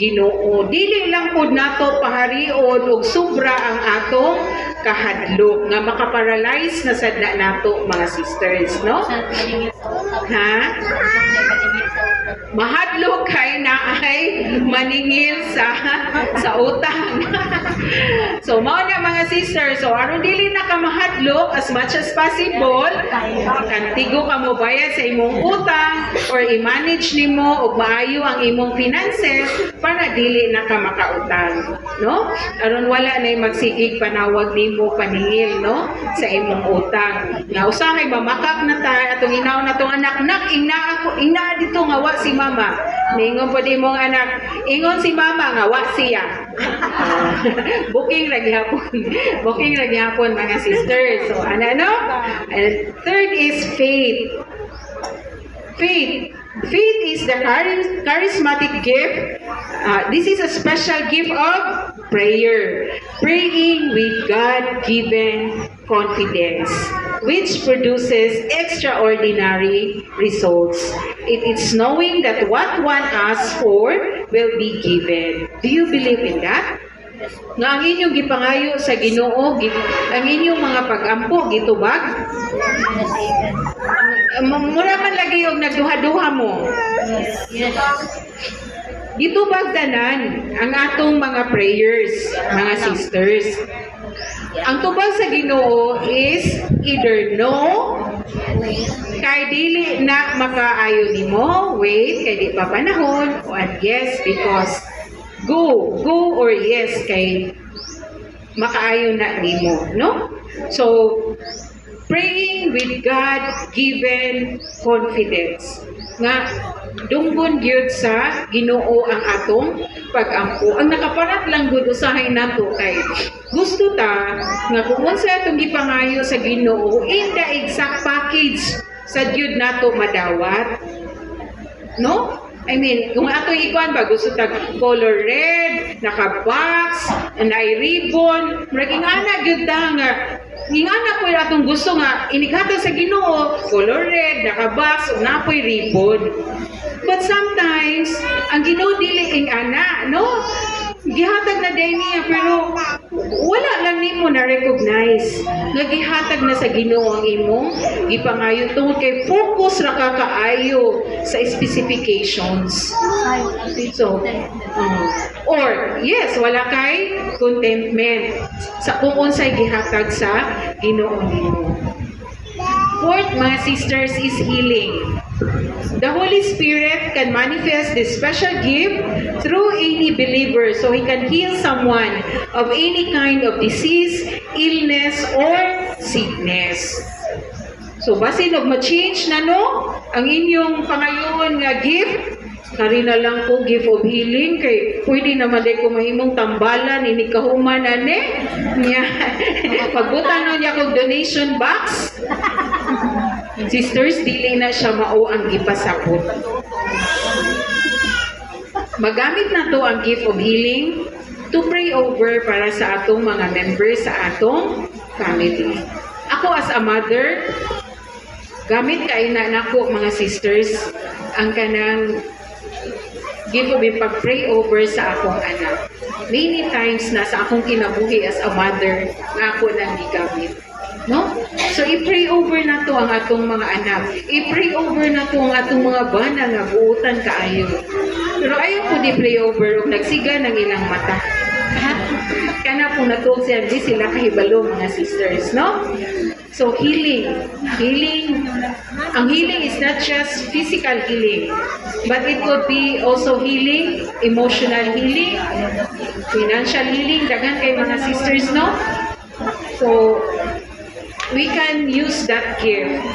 Speaker 1: Ginoo. Dili lang pod nato paharion og sobra ang atong kahadlok nga makaparalyze na sad na nato mga sisters, no? Ha? Mahadlok kay na ay maningil sa utang. So mao na mga sisters, so aron dili na ka mahadlok as much as possible, kantigo ka mo bayad sa imong utang or i-manage nimo og maayo ang imong finances para dili na ka makautang, no? Aron wala na magsigig panawag nimo paningil, no, sa imong utang. Nga usahay mamakak na ta atong inaw na tong anak, nak ina dito nga wa si mama. Ningon po di mong anak, ingon si mama nga wa siya. Booking lagi hapon. Booking lagi hapon mga sisters. So ano? And third is faith. Faith. Faith is the charismatic gift. This is a special gift of prayer. Praying with God-given confidence, which produces extraordinary results. It is knowing that what one asks for will be given. Do you believe in that? Nga ang inyong gipangayo sa Ginoo, ang inyong mga pag-ampo, gitubag? Mura man lagi yung nagduha-duha mo. Gitubag tanan ang atong mga prayers, mga sisters. Ang tubag sa Ginoo is either no, kay dili na makaayo nimo, wait, kay di pa panahon, o at yes, because go or yes, kay makaayo na nimo, no? So, praying with God-given confidence. Nga, dunggon gyud sa Ginoo ang atong pag-ampo. Ang nakaparat lang gud usahay nato kay gusto ta nga kung unsa atong gipangayo sa Ginoo in the exact package sa gyud nato madawat. No? I mean, kung ato ikuan ba gusto ta color red, naka-box, na ribbon, murag ana gyud ta nga ingana po atong gusto nga inighatag sa Ginoo, color red, naka-box, napoy ribbon. But sometimes, ang Ginoo dili ing ana, no? Gihatag na day niya, pero wala lang nimo na recognize nga gihatag na sa Ginoo ang imong gipangayo tungod kay focus ra ka kaayo sa specifications. So, or yes, wala kay contentment sa kung unsay gihatag sa Ginoo nimo. Fourth, mga sisters, is healing. The Holy Spirit can manifest this special gift through any believer, so He can heal someone of any kind of disease, illness, or sickness. So, basin og ma-change na no, ang inyong pangayon nga gift, kari na lang ko gift of healing, kay pwede naman day ko mahimong tambalan, ini kahuman ane, niya, pagbutan nun niya kong donation box, sisters, dili na siya mao ang ipasabot. Magamit na to ang gift of healing to pray over para sa atong mga members sa atong family. Ako as a mother, gamit kay na nako mga sisters ang kanang gift of pag-pray over sa akong anak. Many times na sa akong kinabuhi as a mother nga ako nang gigamit. No? So, i-pray over na to ang atong mga anak. I-pray over na to ang atong mga bana nga buutan kaayo. Pero ayaw ko di-pray over o nagsiga ng ilang mata. Kana po natulog siya, di sila kahibalo mga sisters, no? So, healing. Healing. Ang healing is not just physical healing, but it could be also healing, emotional healing, financial healing, dagan kay mga sisters, no? So, we can use that gift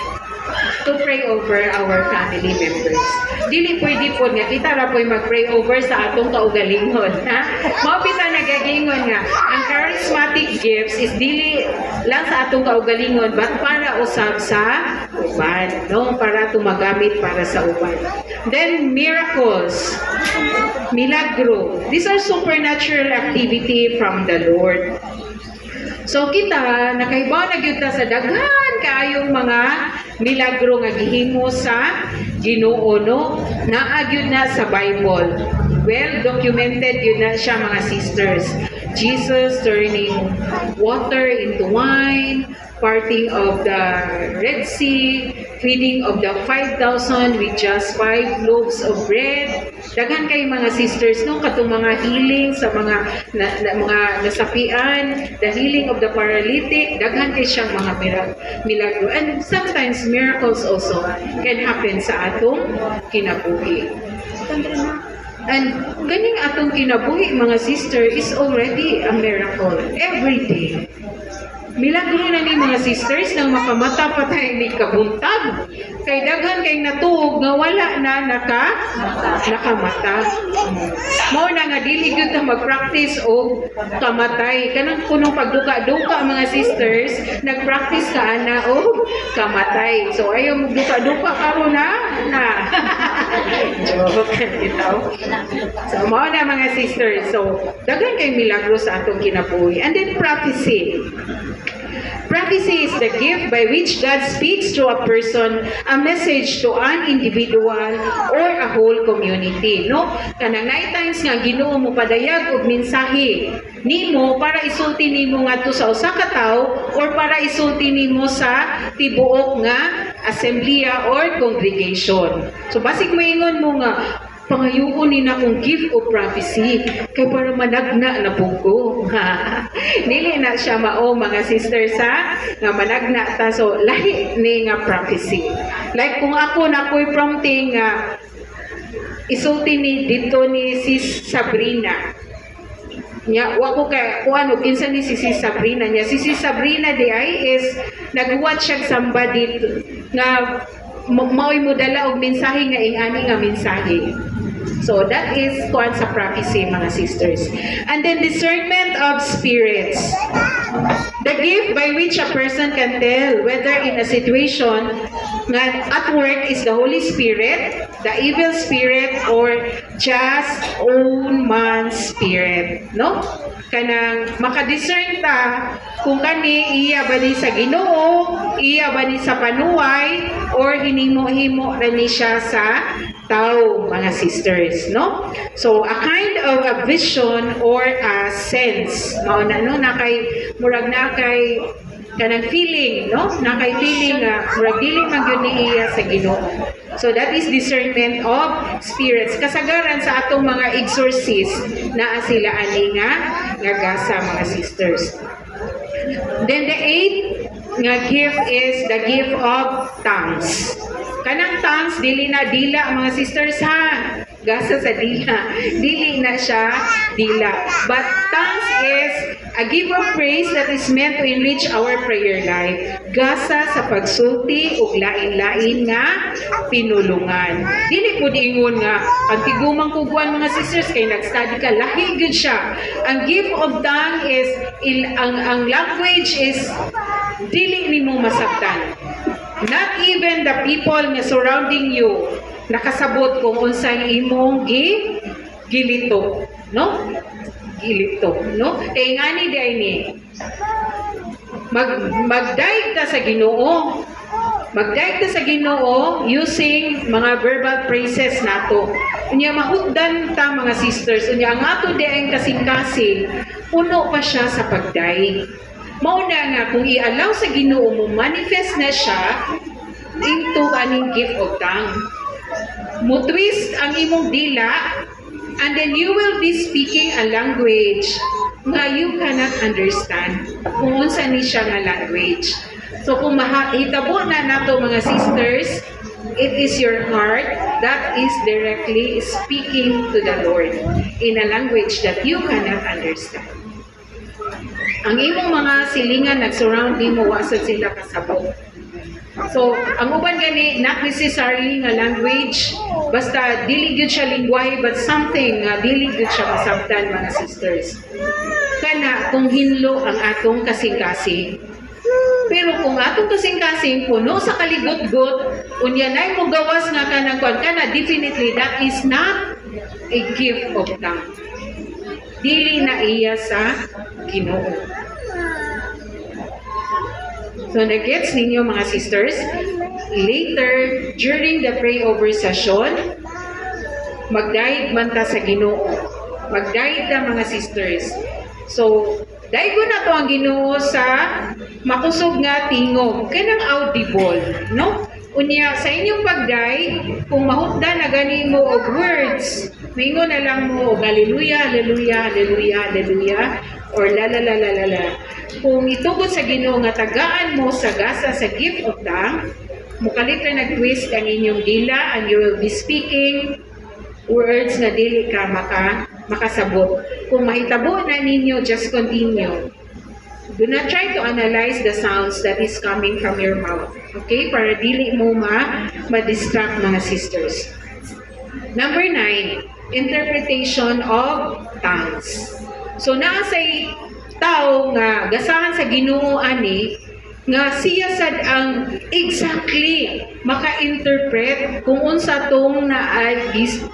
Speaker 1: to pray over our family members. Dili pwede po nga, kita ra po'y mag-pray over sa atong kaugalingon. Ha? Mapita nagagingon nga, ang charismatic gifts is dili lang sa atong kaugalingon, but para usab sa uban, no? Para tumagamit para sa uban. Then, miracles. Milagro. These are supernatural activity from the Lord. So kita, nakaibaw na gyud ta sa daghan kaayong mga milagro nga gihimo sa Ginoo, no? Naa gyud na sa Bible. Well documented yun na siya mga sisters. Jesus turning water into wine, parting of the Red Sea, feeding of the 5,000 with just 5 loaves of bread. Daghan kay mga sisters no katong mga healing sa mga mga nasapian, the healing of the paralytic, daghan kay siyang mga milagro. And sometimes miracles also can happen sa atong kinabuhi. And ganing atong kinabuhi mga sister is already a miracle every day. Milagro na ni mga sisters nang makamata pa tayo ni kabuntag. Kay daghan kay natuog nga wala na nakamata. Mao na nga dili gyud ta mag-practice og kamatay. Kanang punong pagduka-duka mga sisters, nag-practice ka ana og kamatay. So ayaw mo duka-duka karon na. Joke bitaw. So mao na mga sisters. So daghan kay milagro sa atong kinabuhi. And then prophecy. Prophecy is the gift by which God speaks to a person a message to an individual or a whole community. No? Kanang night times nga Ginoo mo padayag og mensahe nimo para isulti nimo ngadto sa usa ka tawo or para isulti nimo sa tibuok nga assembleya or congregation. So basig moingon mo nga pangayuon ni na kong gift of prophecy kay para managna na buko. Dili na siya mao mga sisters sa nga managna ta, so lahi ni nga prophecy. Like kung ako na ko'y prompting nga isulti ni dito ni Sis Sabrina nya wako kay kuano kinsa ni si Sabrina nya si Sabrina di ay is nag-watch siya somebody nga mao'y modala og mensahe nga ingani nga mensahe. So that is kuan sa prophecy mga sisters. And then discernment of spirits. The gift by which a person can tell whether in a situation nga at work is the Holy Spirit, the evil spirit, or just own man's spirit. No? kanang makadiscern ta kung kani iya ba ni sa Ginoo, iya ba ni sa panuway, or hinimo-himo na ni siya sa tao, mga sisters, no? So a kind of a vision or a sense, mao na no, nakay murag nakay kanang feeling, no? Nakay feeling nga murag dili man gyud ni iya sa Ginoo. So that is discernment of spirits. Kasagaran sa atong mga exorcist naa sila ani nga gasa, mga sisters. Then the eighth nga gift is the gift of tongues. Kanang tongues dili na dila, mga sisters, ha. Gasa sa dila. Dili na siya dila. But tongues is a gift of praise that is meant to enrich our prayer life. Gasa sa pagsulti ug lain-lain nga pinulungan. Dili pud ingon nga pagtigumang kuguan, mga sisters, kay nag-study ka, lahi gyud siya. Ang gift of tongue is ang language is dili nimo masabtan. Not even the people nga surrounding you nakasabot kung unsay imong gilito, no? Gilito, no? Kay ngani day ni magdaig ta sa Ginoo. Magdaig ta sa Ginoo using mga verbal phrases nato. Unya mahugdan ta, mga sisters, unya ang ato diay kasing-kasing puno pa siya sa pagdaig. Mauna nga kung i-allow sa Ginoo mo manifest na siya into aning gift of tongue. Mo twist ang imong dila, and then you will be speaking a language nga you cannot understand kung unsa ni siya nga language. So kung mahitabo na nato, mga sisters, it is your heart that is directly speaking to the Lord in a language that you cannot understand. Ang imong mga silingan nag-surround mo, wasad sila kasabot. So, ang uban gani, not necessarily nga language, basta dili gyud siya lingwahe, but something nga dili gyud siya masabtan, mga sisters. Kana kung hinlo ang atong kasing-kasing. Pero kung atong kasing-kasing puno sa kaligot-got, unya nay mo gawas nga kanang kuan kana, definitely that is not a gift of tongue. Dili na iya sa Ginoo. So, nag-gets ninyo, mga sisters, later, during the pray-over session, magdaig man ta sa Ginoo. Magdaig ta, mga sisters. So, daigo na to ang Ginoo sa makusog nga tingog, kanang audible, no? Unya, sa inyong pagdaig, kung mahutda na gani mo og words, maingon na lang mo og hallelujah, hallelujah, hallelujah, hallelujah, or la la la la la la. Kung itugod sa Ginoo nga tagaan mo sa gasa sa gift of tongue, mukalit na nag-twist ang inyong dila, and you will be speaking words na dili ka makasabot. Kung mahitabo na ninyo, just continue. Do not try to analyze the sounds that is coming from your mouth. Okay? Para dili mo ma-distract, mga sisters. Number 9, interpretation of tongues. So, naasay tao nga gasahan sa Ginoo ani nga siya sad ang exactly maka-interpret kung unsa tong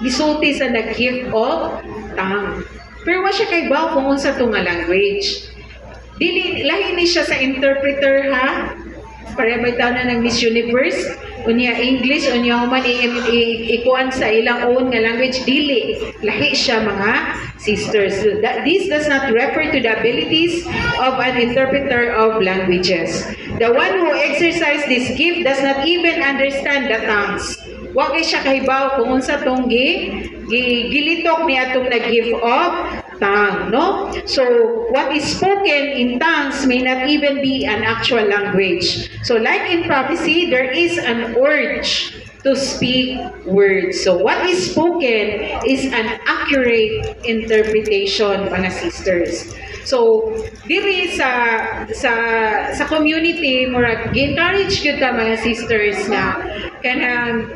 Speaker 1: gisulti sa gift of tongue. Pero wa siya kay baw kung unsa tong nga language. Dili lahi ni siya sa interpreter, ha? Parebay taon na ng Miss Universe, unya English, unya human ikuan sa ilang own nga language, dili. Lahi siya, mga sisters. This does not refer to the abilities of an interpreter of languages. The one who exercises this gift does not even understand the tongues. Wa kay siya kahibaw kung unsa tong gilitok ni atong nag-give of tongue, no? So, what is spoken in tongues may not even be an actual language. So, like in prophecy, there is an urge to speak words. So, what is spoken is an accurate interpretation, mga sisters. So, diri sa community, murag gi-encourage gyud ta, mga sisters, na kanang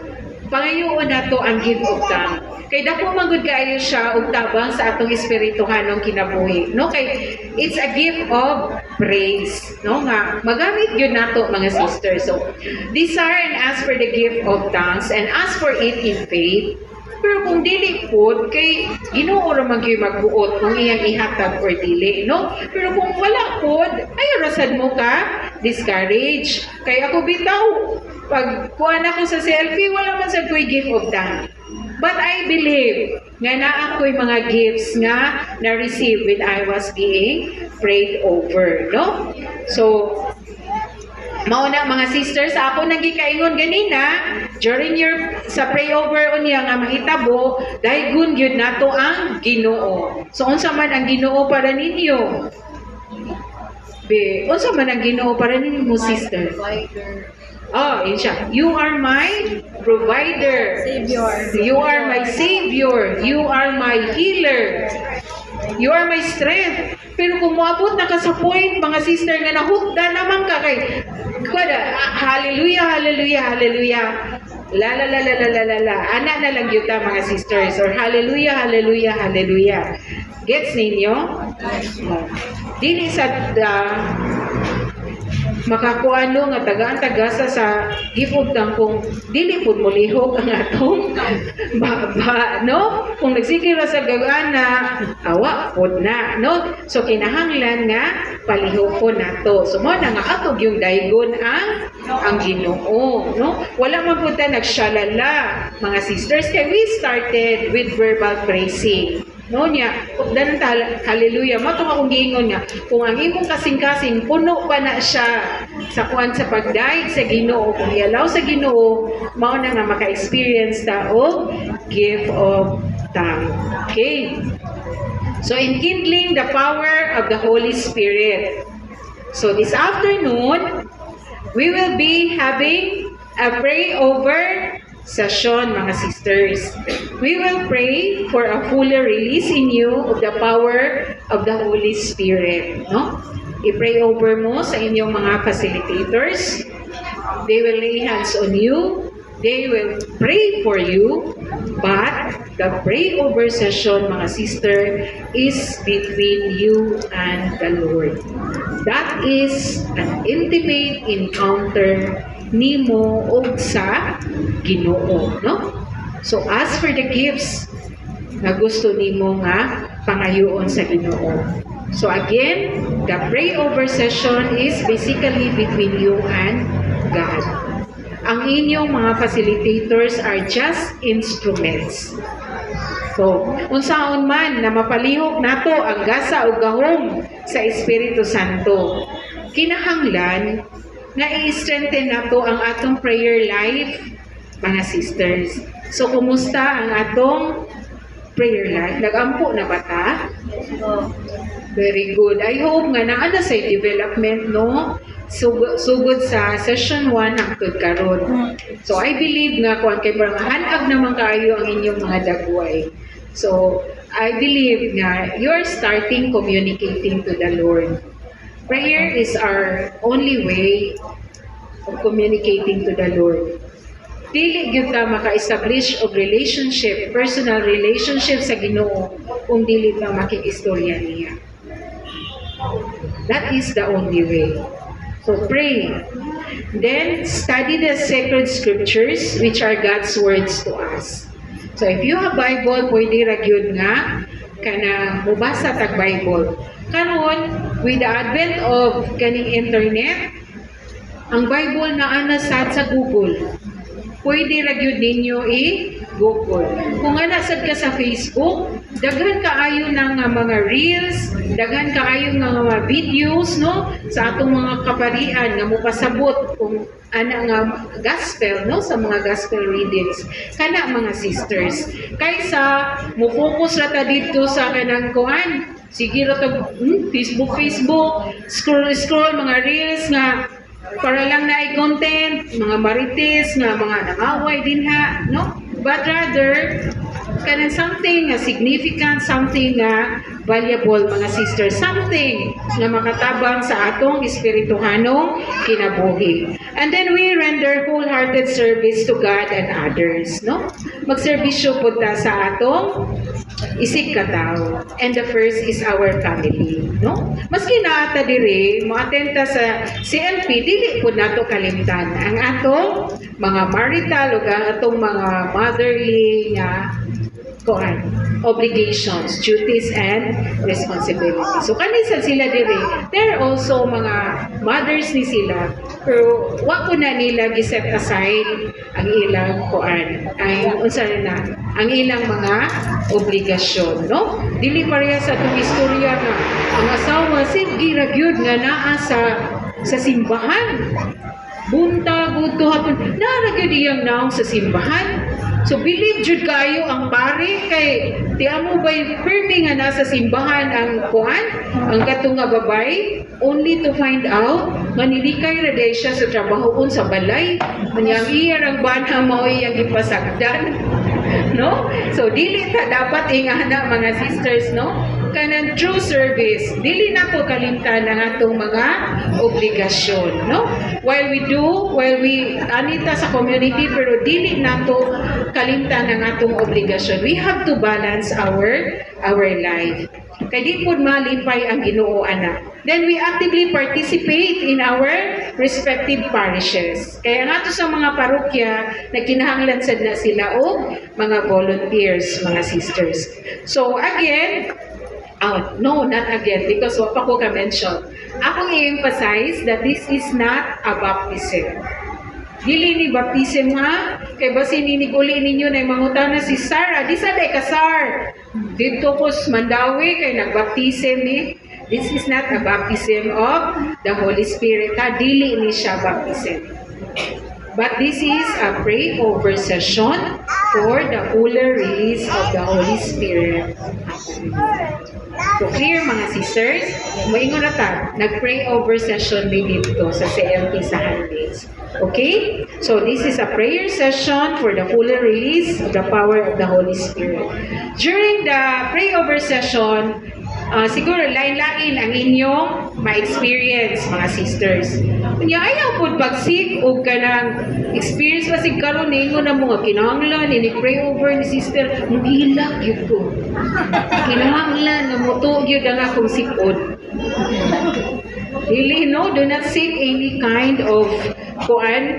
Speaker 1: pangayoon nato ang give of tongue. Kay dako magud kaayo siya og tabang sa atong espirituhanong kinabuhi, no? Kay it's a gift of praise, no? Nga magamit gyud nato, mga sisters. So, desire and ask for the gift of tongues and ask for it in faith. Pero kung dili pod kay Ginoo ra man gyud magbuot kung iyang ihatag or dili, no? Pero kung wala pod, ay rasad mo ka discourage. Kay ako bitaw pag kuha na ko sa selfie, wala man sa ko'y gift of thanks. But I believe nga naa ko'y mga gifts nga na-receive when I was being prayed over, no? So, mauna mga sisters, ako nagikaingon ganina, during your sa pray over unya nga mahitabo, daygon gyud nato ang Ginoo. So, unsa man ang Ginoo para ninyo? Unsa man ang Ginoo para ninyo, sister? Oh, yun siya. You are my provider.
Speaker 2: Savior.
Speaker 1: You are my savior. You are my healer. You are my strength. Pero kung moabot na ka sa point, mga sister, nga nahukda naman ka kay hallelujah, hallelujah, hallelujah. La la la la la la la la. Ana na lang yun ta, mga sisters. Or hallelujah, hallelujah, hallelujah. Gets ninyo? Dili sa makakuano nga tagaan-tagasa sa gifugtang kung dili pud mo lihok ang atong baba, no? Kung nagsigil ra sa gagana, awa pud na, no? So kinahanglan nga palihokon nato. So mo na nga atog yung daygon ang Ginoo, no? Wala man pud ta nagshalala, mga sisters, kay we started with verbal praising. No niya, dan hallelujah, matong akong giingon nga, kung ang imong kasing-kasing puno pa na siya sa kuan sa pagdaig sa Ginoo, kung ialaw sa Ginoo, mao na nga maka-experience ta og gift of thanks. Okay? So enkindling the power of the Holy Spirit. So this afternoon, we will be having a pray over session, mga sisters. We will pray for a fuller release in you of the power of the Holy Spirit. No? I-pray over mo sa inyong mga facilitators. They will lay hands on you. They will pray for you. But the pray over session, mga sister, is between you and the Lord. That is an intimate encounter nimo og sa Ginoo, no? So as for the gifts na gusto nimo nga pangayoon sa Ginoo. So again, the pray over session is basically between you and God. Ang inyong mga facilitators are just instruments. So, unsaon man na mapalihok nato ang gasa o gahom sa Espiritu Santo, kinahanglan na i-strengthen nato ang atong prayer life, mga sisters. So, kumusta ang atong prayer life? Nag-ampo na ba ta? Very good. I hope nga naa na sa development, no? Sugod sa session 1 hangtod karon. So, I believe nga kung kay parang hanag naman kayo ang inyong mga dagway. So, I believe nga you're starting communicating to the Lord. Prayer is our only way of communicating to the Lord. Dili gyud ta maka-establish og relationship, personal relationship sa Ginoo kung dili ta makikistorya niya. That is the only way. So pray. Then study the sacred scriptures, which are God's words to us. So if you have Bible, pwede ra gyud nga kana mubasa tag Bible. Karon, with the advent of kaning internet, ang Bible na anasad sa Google. Pwede ra gyud ninyo i-Google. Kung anasad ka sa Facebook, daghan kaayo ng mga reels, daghan kaayo ng mga videos, no, sa atong mga kaparian nga mopasabot kung ana nga gospel, no, sa mga gospel readings kana mga sisters. Kaysa mo focus ra ta dito sa kanang kuan, sige ra ta Facebook, scroll mga reels nga para lang na i-content, mga marites, mga nangaway din ha, no? But rather, kanang something significant, something valuable mga sisters, something na makatabang sa atong espirituhanong kinabuhi. And then we render wholehearted service to God and others, no? Magserbisyo po ta sa atong isig katao. And the first is our family, no? Maski naata dire moatenta sa CLP, dili po nato kalimtan ang atong mga marital ug ang atong mga motherly nga obligations, duties, and responsibilities. So, kanisan sila dire, they're also mga mothers ni sila, pero wa ko na nila giset aside ang ilang ang ilang mga obligasyon, no? Dili pareha sa itong istorya nga, ang asawa, sige ra gyud nga naa sa simbahan. Buntag, udto hapon, nara gyud iyang naong sa simbahan. So, believe jud kayo ang pare kay di amo ba'y firme nga nasa simbahan ang katong nga babay, only to find out manilikay ra day siya sa trabahoon sa balay. Manyang iya ang bana mao iyang ipasagdan. No? So, dili ta dapat ingana mga sisters, no? Kanang true service, dili na po kalimtan ang atong mga obligasyon, no? While we anita sa community, pero dili na to kalimtan ang atong obligasyon. We have to balance our life. Kay di po malipay ang Ginoo ana. Then we actively participate in our respective parishes. Kaya nga to sa mga parokya, nagkinahanglan sad na sila o mga volunteers, mga sisters. So again, no, not again, because wa pa ko ka-mention. Akong i-emphasize that this is not a baptism. Dili ni baptism nga, kay basin iniguli ninyo na mangutana si Sarah, di sa day kasar. Dito ko Mandawi, kay nagbaptism ni. This is not a baptism of the Holy Spirit. Dili ni siya baptism. But this is a pray-over session for the fuller release of the Holy Spirit. So clear mga sisters, moingon na ta, nag-pray over session din dito sa CLP sa Handmaid's. Okay? So this is a prayer session for the fuller release of the power of the Holy Spirit. During the pray over session, siguro lain-lain ang inyong ma-experience mga sisters. Kanya ayaw po pagsik o kanang experience pa sig karon ninyo na mga kinahanglan ini-pray over ni sister, muhilak yun ko. Kinahanglan na muto yun ang akong sikod. Really, no? Do not seek any kind of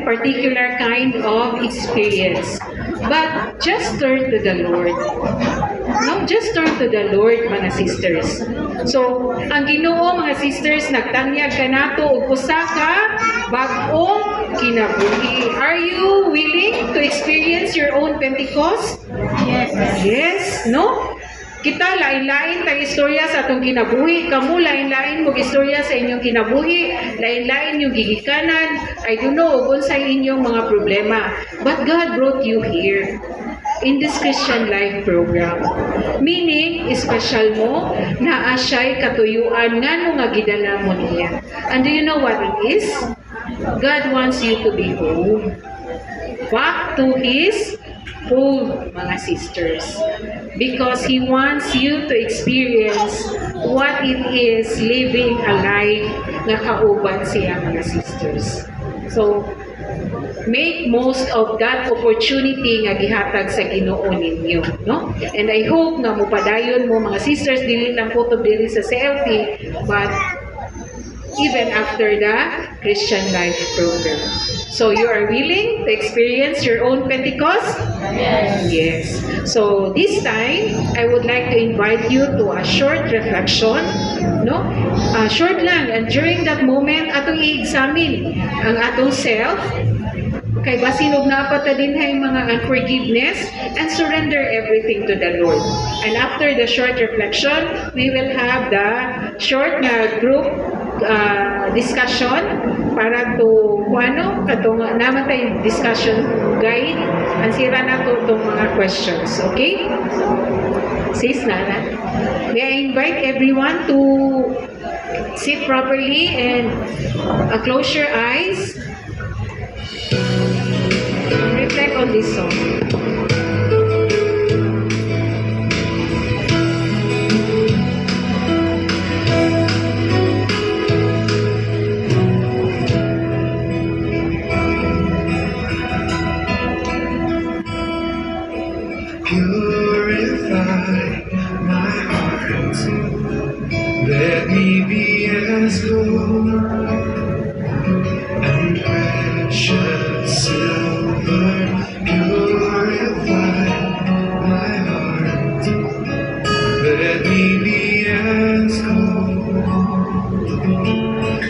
Speaker 1: particular kind of experience. But just turn to the Lord. No, just turn to the Lord, mga sisters. So, ang Ginoo, mga sisters, nagtanyag ka nato og usa ka bag-ong kinabuhi. Are you willing to experience your own Pentecost?
Speaker 2: Yes.
Speaker 1: Yes, no? Kita lain-lain tayong istorya sa atong kinabuhi. Kamu lain-lain mo istorya sa inyong kinabuhi. Lain-lain yung gigikanan. I don't know kung sa inyong mga problema. But God brought you here in this Christian Life program. Meaning, special mo na asya'y katuyuan nga nung gidala mo niya. And do you know what it is? God wants you to be home. Back to His home, mga sisters. Because He wants you to experience what it is living a life na kauban siya, mga sisters. So, make most of that opportunity nga gihatag sa Ginoo ninyo, no? And I hope nga mupadayon mo mga sisters dili lang po to dili sa CLP, but even after the Christian Life program. So you are willing to experience your own Pentecost?
Speaker 2: Yes.
Speaker 1: Yes. So this time, I would like to invite you to a short reflection, no? Short lang, and during that moment, atong i-examine ang atong self, kay basinog na apata din hay mga unforgiveness, and surrender everything to the Lord. And after the short reflection, we will have the short group discussion para to katong naman tayo discussion guide ang sira na to itong mga questions. Okay? Sis Nana, may I invite everyone to sit properly and close your eyes. Reflect on this song.
Speaker 3: heart. Let me be as gold and precious silver. Purify my heart. Let me be as gold,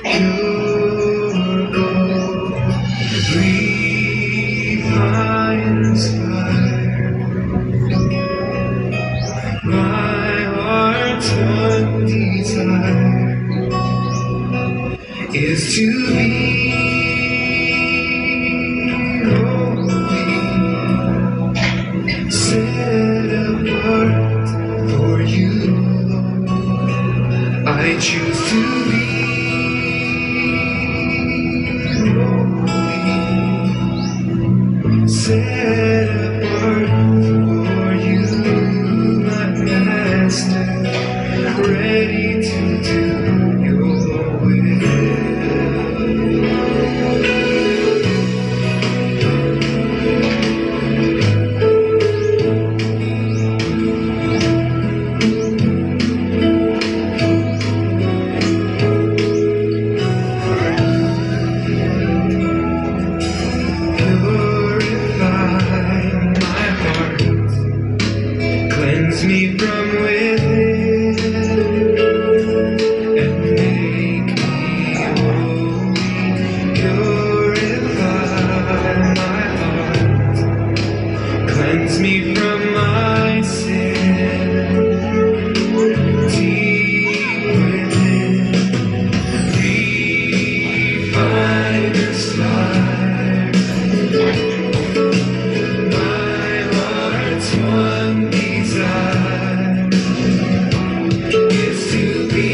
Speaker 3: pure gold, refines fire. My heart's one desire is to be holy, set apart for you, Lord. I choose to be holy, set apart for you, my Master, ready to do your will. Purify my heart, cleanse me from within, and make me holy. Purify my heart, cleanse me from my sin, deep within, refiner's fire. My heart's one desire is to be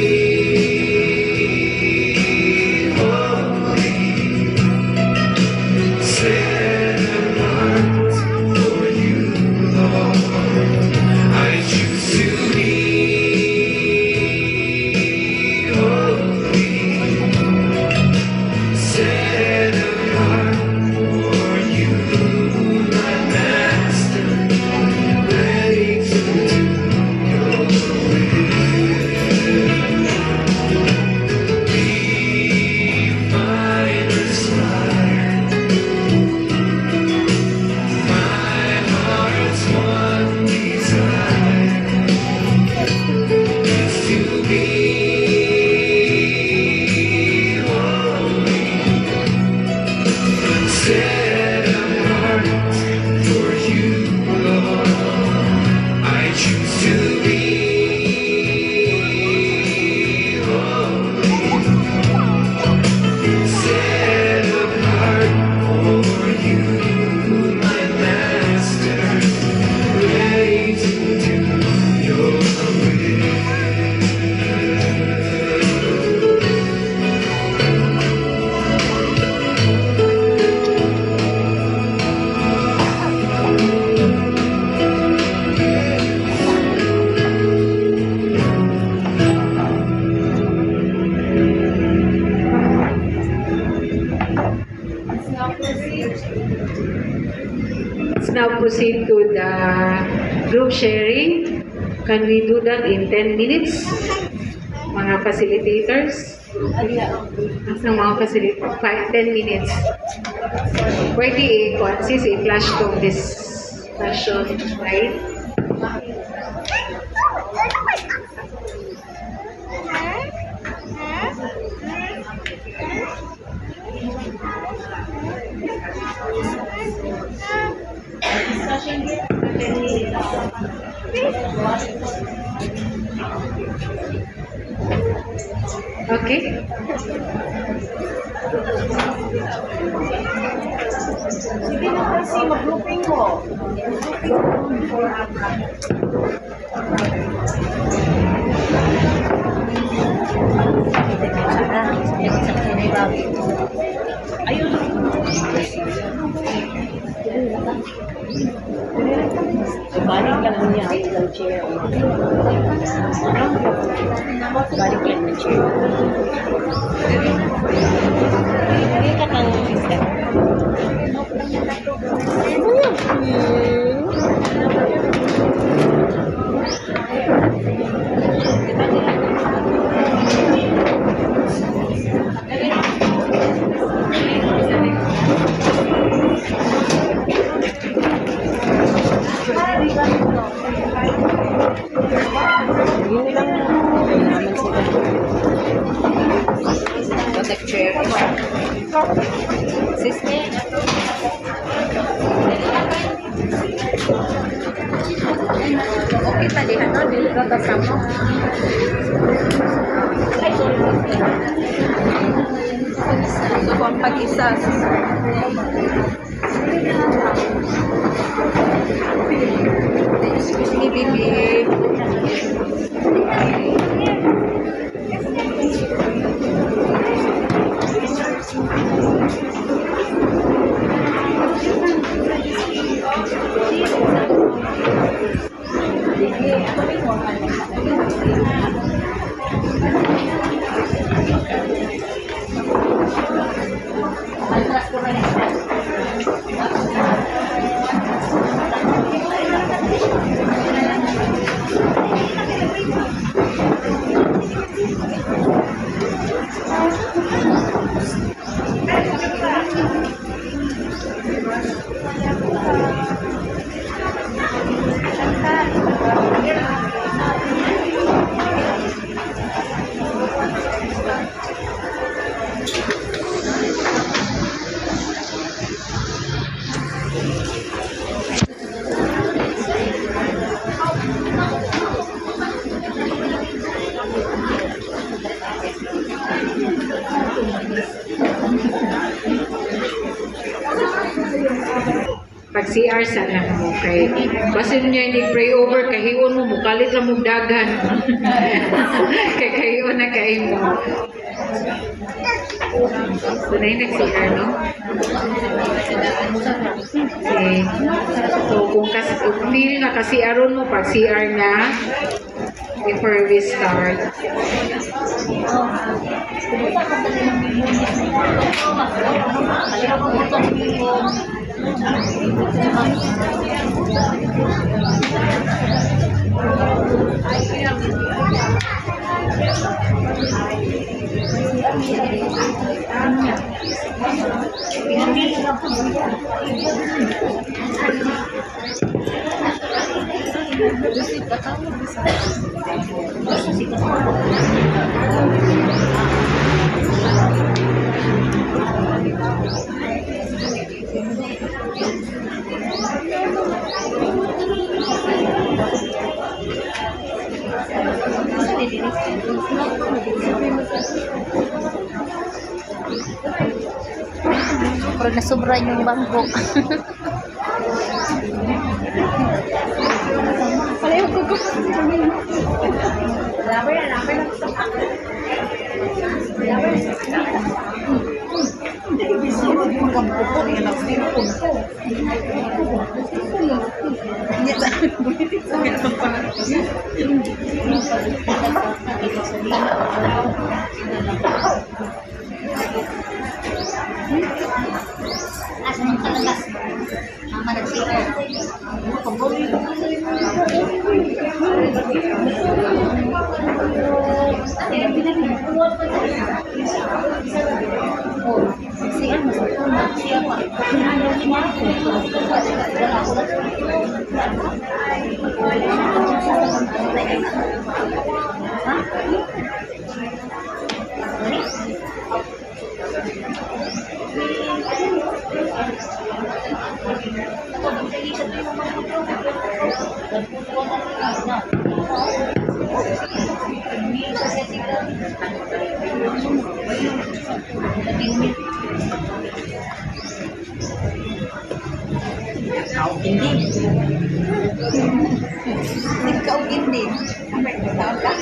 Speaker 3: holy, set apart for you, Lord. I choose to be holy, set apart for you, my Master, ready to do your will. Refiner's fire, my heart's one desire is to be holy, set apart for you, Lord. I choose to be holy, set apart for you, my Master, ready to do your will.
Speaker 1: Let's now proceed to the group sharing. Can we do that in 10 minutes? Mga facilitators? Ang mga facilitators, 10 minutes. Pwede sis, i-flash to this session, right? Okay.
Speaker 2: Sige na kasi, mag-grouping mo. Ayun. Balik lang mo niya ng chair. Balik lang ng chair. Hindi ka kang sister. Yun lang. Ay, naman sila. Protect chair. Sister. Okay, tadi ano, dili ka kasama. Ay, sorry. Ito po ang pag-isa. Excuse me, baby.
Speaker 1: Pag CR sana mo kay basin niya ni pray over kahiyon mo mukalit lang mo dagan. Kay kahiyon na kay mo. Tunay na CR, no? Okay. So kung feel na kasi aron mo pag CR na before we start.
Speaker 2: Pero nasobra yung bangko. Pareho ko ko.
Speaker 4: Asa ng talagas? Mama nagsiko. Siya masakuna siya pa. Ikaw hindi. Ikaw hindi. Ikaw ka.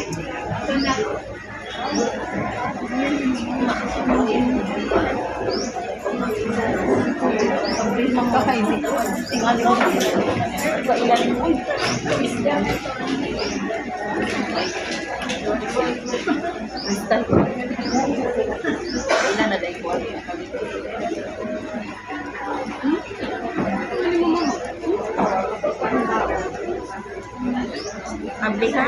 Speaker 4: Abli ka?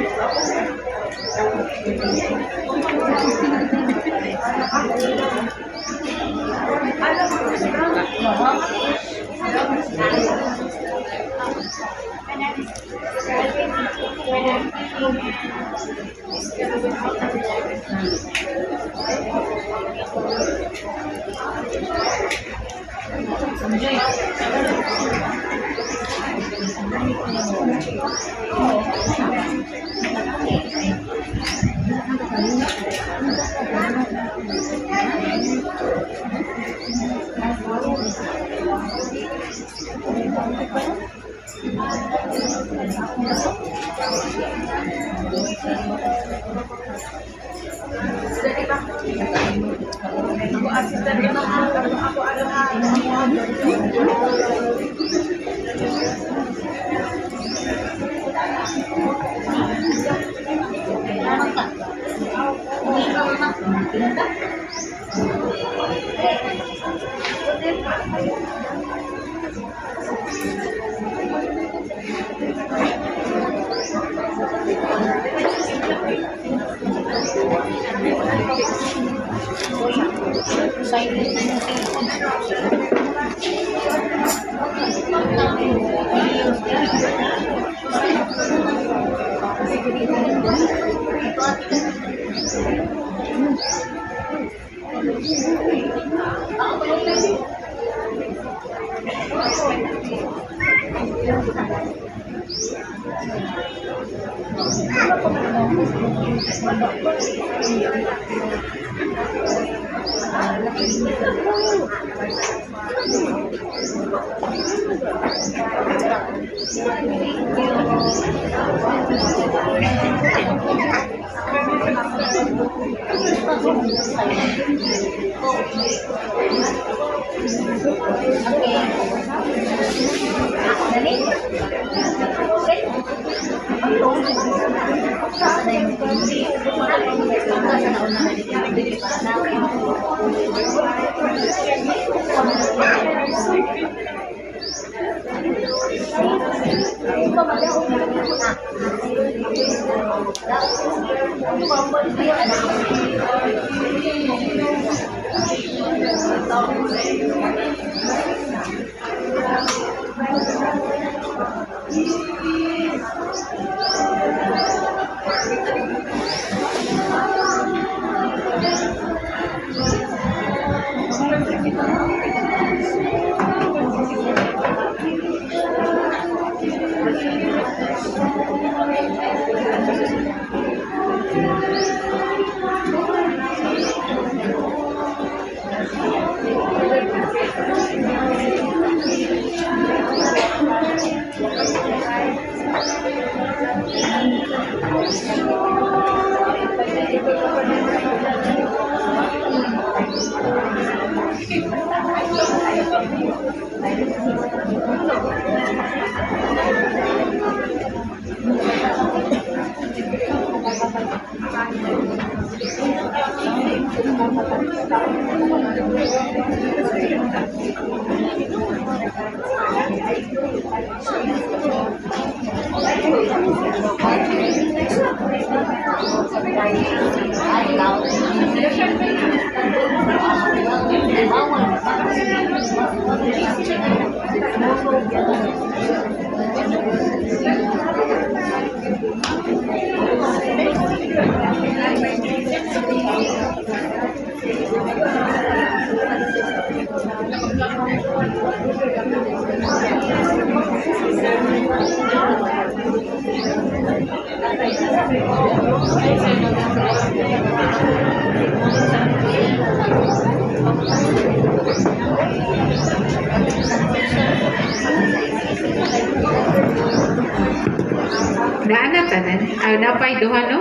Speaker 1: Naana tanan? Ah, napay duha, no?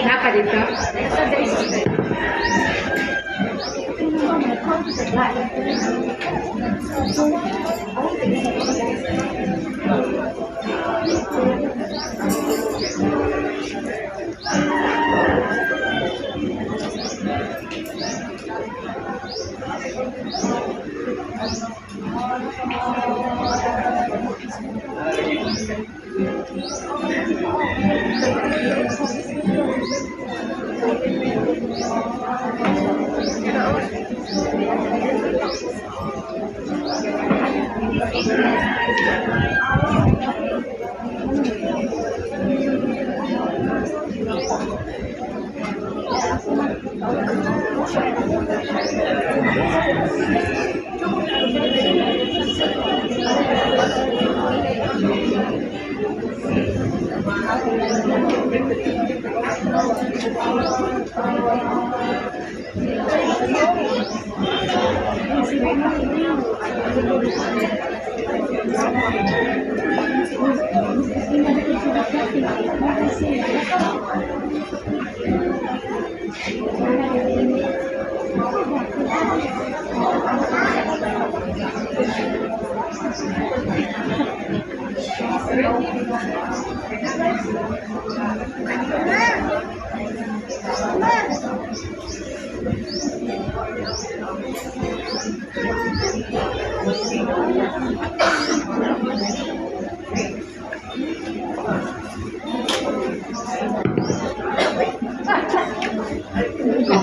Speaker 1: Napa dito?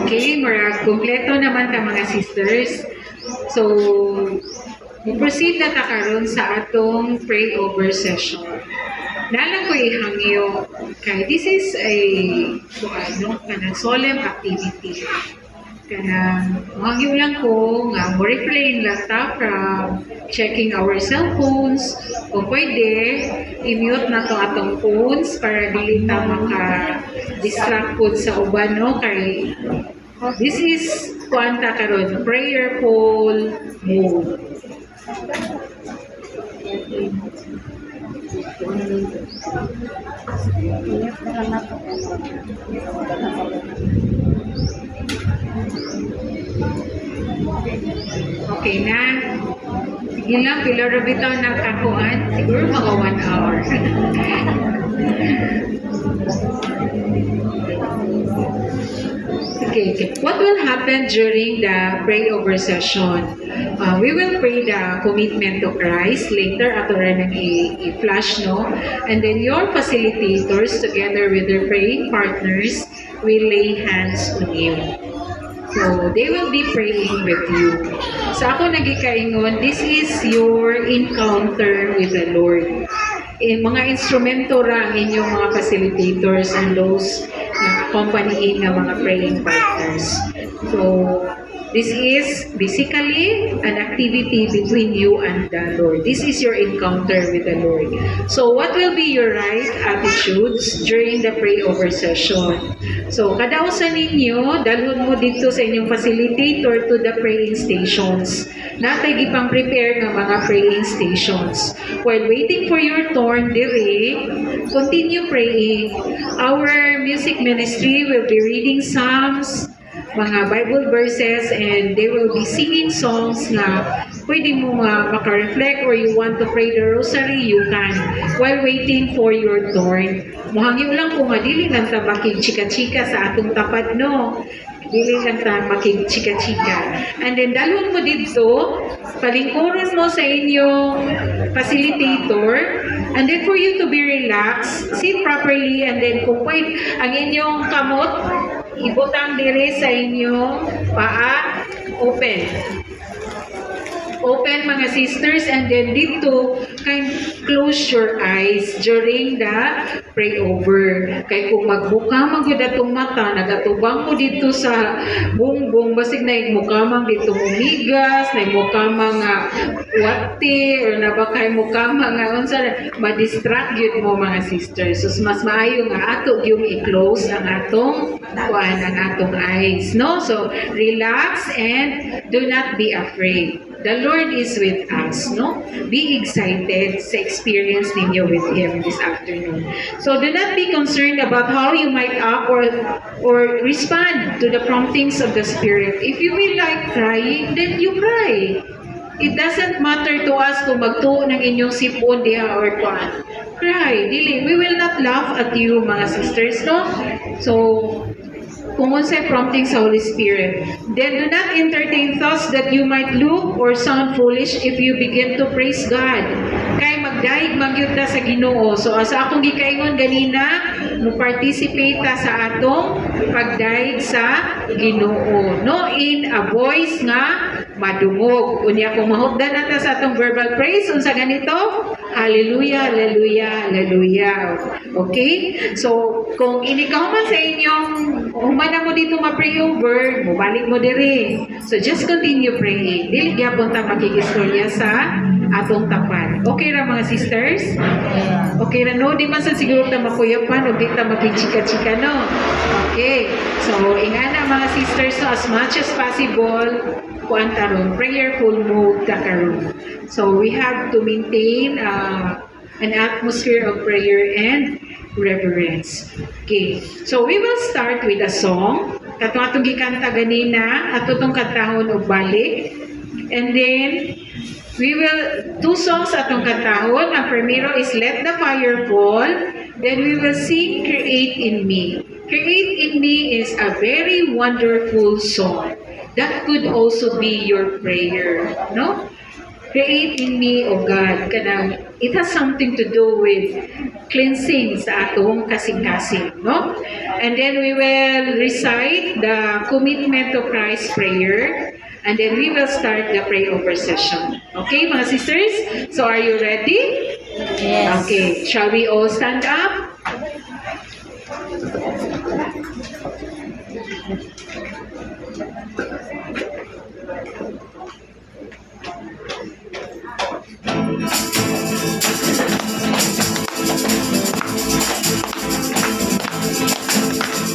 Speaker 1: Okay, kumpleto naman ta mga sisters. So, proceed na ta karon sa atong pray over session. Nalang ko ihangyo kay this is a kanang solemn activity. Kanang mahangyo lang ko nga mo refrain lang ta from checking our cell phones. Kung pwede, i-mute na to atong phones para dili ta maka-distract po sa uban, no? Kay this is kuanta karon prayerful mode. Okay na. Sige lang, pila ra bitaw na kakuan. Siguro mga 1 hour. Okay. What will happen during the pray over session? We will pray the commitment to Christ. Later, ato rin i-flash, no? And then your facilitators, together with their praying partners, will lay hands on you. So, they will be praying with you. Sa ako nagikaingon, this is your encounter with the Lord. Mga instrumento ra ang inyong mga facilitators and those na accompanying ng mga praying partners. So, this is basically an activity between you and the Lord. This is your encounter with the Lord. So, what will be your right attitudes during the pray over session? So, kadausan ninyo, dalhon mo dito sa inyong facilitator to the praying stations. Natay gipang prepare ng mga praying stations. While waiting for your turn, dire, continue praying. Our music ministry will be reading Psalms, mga Bible verses, and they will be singing songs na pwede mo maka-reflect, or you want to pray the rosary, you can, while waiting for your turn. Muhangyo lang kung madili lang ta makig-chika-chika sa atong tapad, no? Dili lang ta makig-chika-chika. And then, dalhon mo dito, palingkuran mo sa inyong facilitator, and then for you to be relaxed, sit properly, and then kung pwede, ang inyong kamot, ibutang dire sa inyong paa, open. Open, mga sisters, and then dito, close your eyes during the pray over. Kay kung magbuka magyud atong mata, nagatubang mo dito sa bungbong, basig na mukamang dito mumigas, na mukamang wati, or nabakay mukamang unsa, ma-distract yun mo, mga sisters. So, mas maayo nga ato yung i-close ang atong eyes, no? So, relax and do not be afraid. The Lord is with us, no? Be excited sa experience ninyo with Him this afternoon. So do not be concerned about how you might act or respond to the promptings of the Spirit. If you feel like crying, then you cry. It doesn't matter to us kung magtuo ng inyong sipon diha or kuan. Cry, dili. We will not laugh at you, mga sisters, no? So, kung unsay prompting sa Holy Spirit. Then do not entertain thoughts that you might look or sound foolish if you begin to praise God. Kay magdaig magyud ta sa Ginoo. So asa akong gikaingon ganina, mo participate ta sa atong pagdaig sa Ginoo. No, in a voice nga madungog. Unya kung mahugdan nata sa atong verbal praise, unsa ganito? Hallelujah, hallelujah, hallelujah. Okay? So, kung inikaw man sa inyong humana mo dito ma-pray over, mubalik mo diri. So, just continue praying. Dili gyapon ta makikistorya sa atong tapat. Okay ra mga sisters? Okay ra no? Di man sa siguro ta makuyapan o di ta makichika-chika no? Okay. So, ingana mga sisters, so as much as possible, kuan taron, prayerful mode ta karon. So, we have to maintain an atmosphere of prayer and reverence. Okay. So, we will start with a song. Katong atong gikanta ganina, ato tong katahon og balik. And then, we will, 2 songs atong katahon. Ang primero is Let the Fire Fall. Then we will sing Create in Me. Create in Me is a very wonderful song. That could also be your prayer, no? Create in me, O God. Kanang, it has something to do with cleansing sa atong kasing-kasing, no? And then we will recite the Commitment to Christ prayer. And then we will start the pray over session. Okay, mga sisters? So are you ready?
Speaker 4: Yes.
Speaker 1: Okay, shall we all stand up?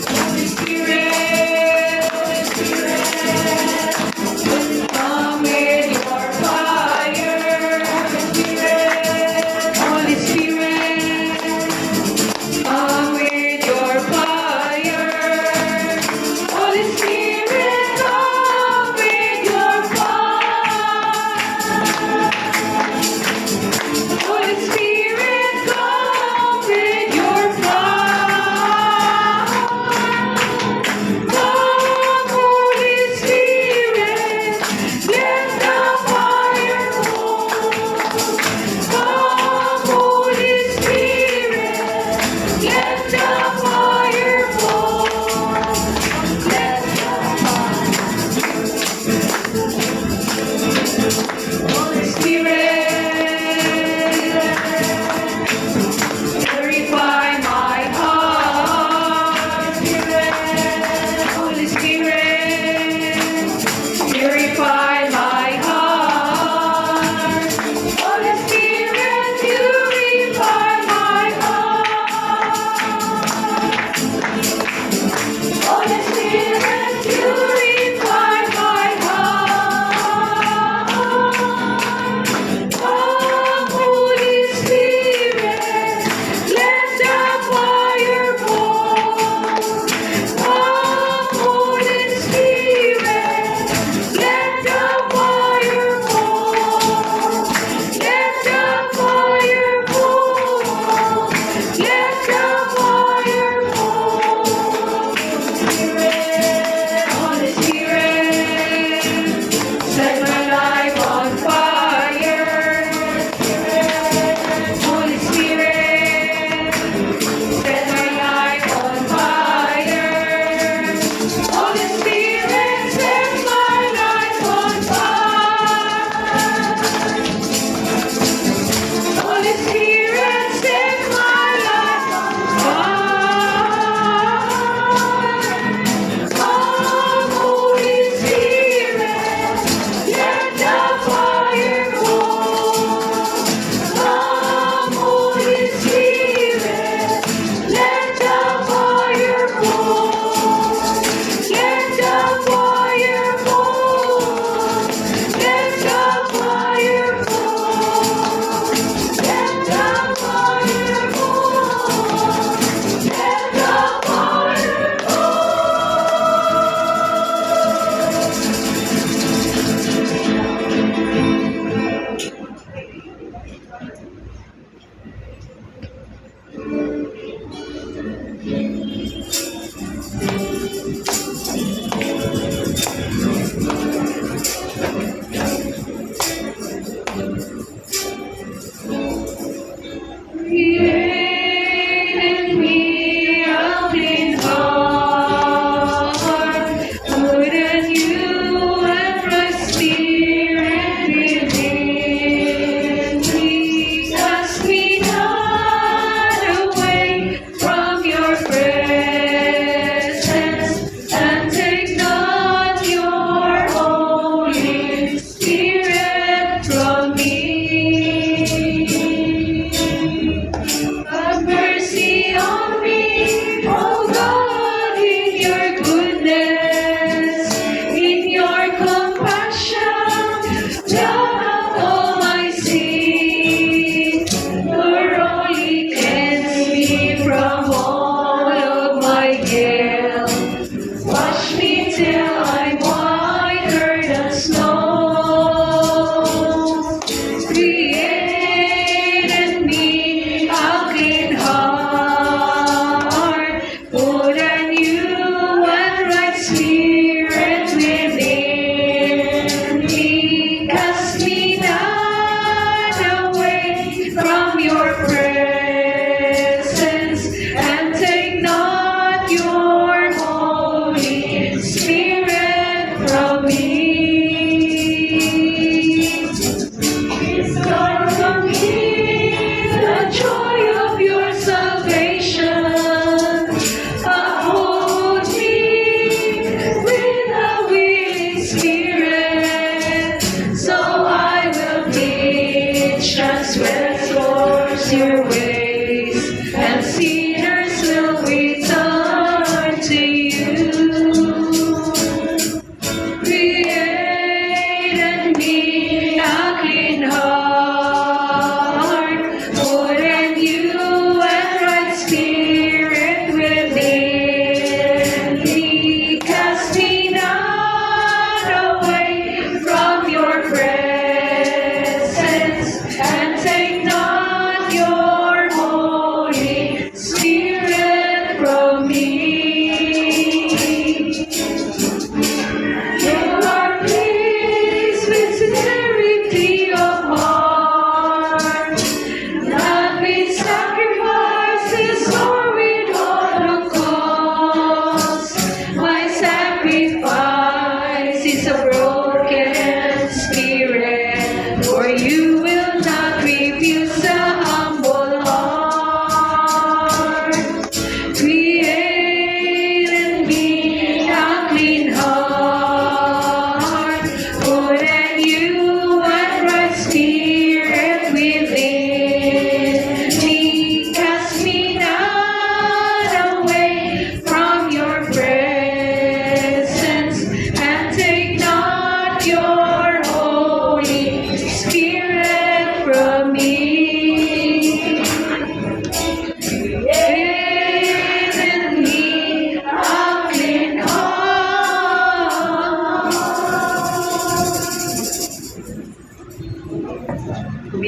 Speaker 1: Holy Spirit, come with your fire. Holy Spirit, come with your fire. Holy Spirit, come with your fire. Holy Spirit, come with your fire. Come, Holy Spirit, let the fire fall. Come, Holy Spirit, let the fire fall. Let the Holy Spirit, purify my heart. Holy Spirit, purify my heart. Holy Spirit, purify my heart. Holy Spirit, purify my heart.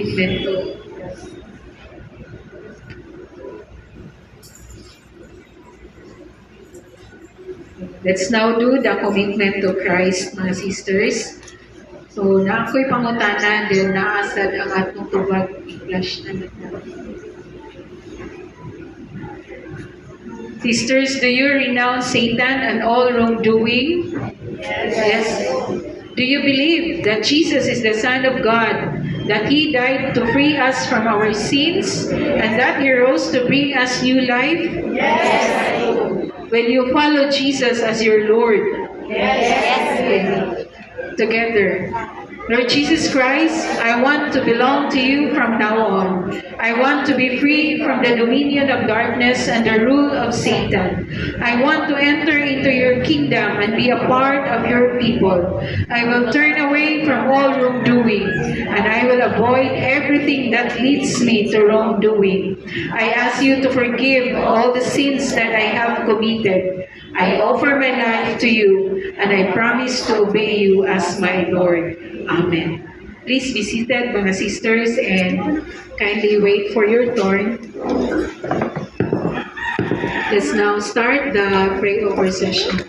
Speaker 1: commitment to. Let's now do the commitment to Christ, mga sisters. So, na ako'y pangutanan, din naasad ang atong tubag, i-flash na natin. Sisters, do you renounce Satan and all wrongdoing? Yes. Do you believe that Jesus is the Son of God, that He died to free us from our sins, and that He rose to bring us new life? Will you follow Jesus as your Lord? Okay. Together. Lord Jesus Christ, I want to belong to you from now on. I want to be free from the dominion of darkness and the rule of Satan. I want to enter into your kingdom and be a part of your people. I will turn away from all wrongdoing, and I will avoid everything that leads me to wrongdoing. I ask you to forgive all the sins that I have committed. I offer my life to you, and I promise to obey you as my Lord. Amen. Please be seated, mga sisters, and kindly wait for your turn. Let's now start the pray-over session.